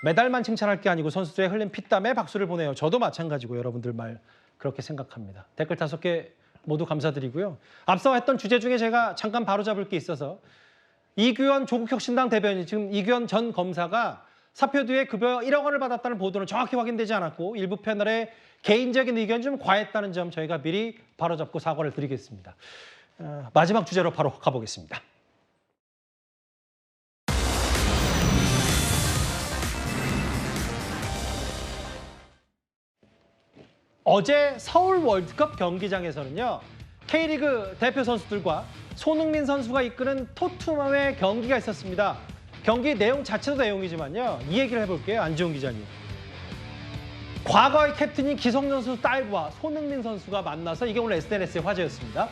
메달만 칭찬할 게 아니고 선수들의 흘린 피땀에 박수를 보내요. 저도 마찬가지고 여러분들 말 그렇게 생각합니다. 댓글 5개 모두 감사드리고요. 앞서 했던 주제 중에 제가 잠깐 바로잡을 게 있어서 이규현 조국혁신당 대변인, 지금 이규현 전 검사가 사표 뒤에 급여 1억 원을 받았다는 보도는 정확히 확인되지 않았고 일부 패널의 개인적인 의견이 좀 과했다는 점 저희가 미리 바로잡고 사과를 드리겠습니다. 마지막 주제로 바로 가보겠습니다. 어제 서울 월드컵 경기장에서는요. K리그 대표 선수들과 손흥민 선수가 이끄는 토트넘의 경기가 있었습니다. 경기 내용 자체도 내용이지만요. 이 얘기를 해볼게요. 안지훈 기자님. 과거의 캡틴인 기성용 선수 딸과 손흥민 선수가 만나서 이게 오늘 SNS의 화제였습니다.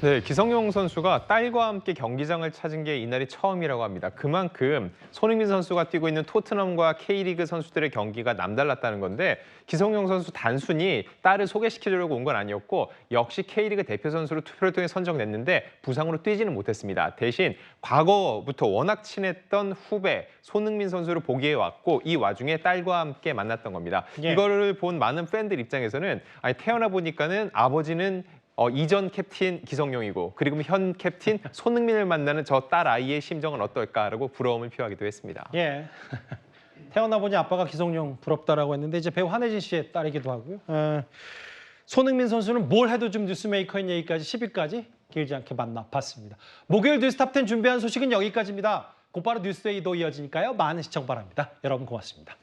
네, 기성용 선수가 딸과 함께 경기장을 찾은 게 이날이 처음이라고 합니다. 그만큼 손흥민 선수가 뛰고 있는 토트넘과 K리그 선수들의 경기가 남달랐다는 건데 기성용 선수 단순히 딸을 소개시켜주려고 온 건 아니었고 역시 K리그 대표 선수로 투표를 통해 선정됐는데 부상으로 뛰지는 못했습니다. 대신 과거부터 워낙 친했던 후배 손흥민 선수를 보기에 왔고 이 와중에 딸과 함께 만났던 겁니다. 예. 이거를 본 많은 팬들 입장에서는 아니, 태어나 보니까는 아버지는 이전 캡틴 기성용이고 그리고 현 캡틴 손흥민을 만나는 저 딸 아이의 심정은 어떨까라고 부러움을 표하기도 했습니다. 예. 태어나 보니 아빠가 기성용 부럽다라고 했는데 이제 배우 한혜진 씨의 딸이기도 하고요. 손흥민 선수는 뭘 해도 좀 뉴스메이커인 얘기까지 10위까지 길지 않게 만나봤습니다. 목요일 뉴스 탑10 준비한 소식은 여기까지입니다. 곧바로 뉴스데이도 이어지니까요. 많은 시청 바랍니다. 여러분 고맙습니다.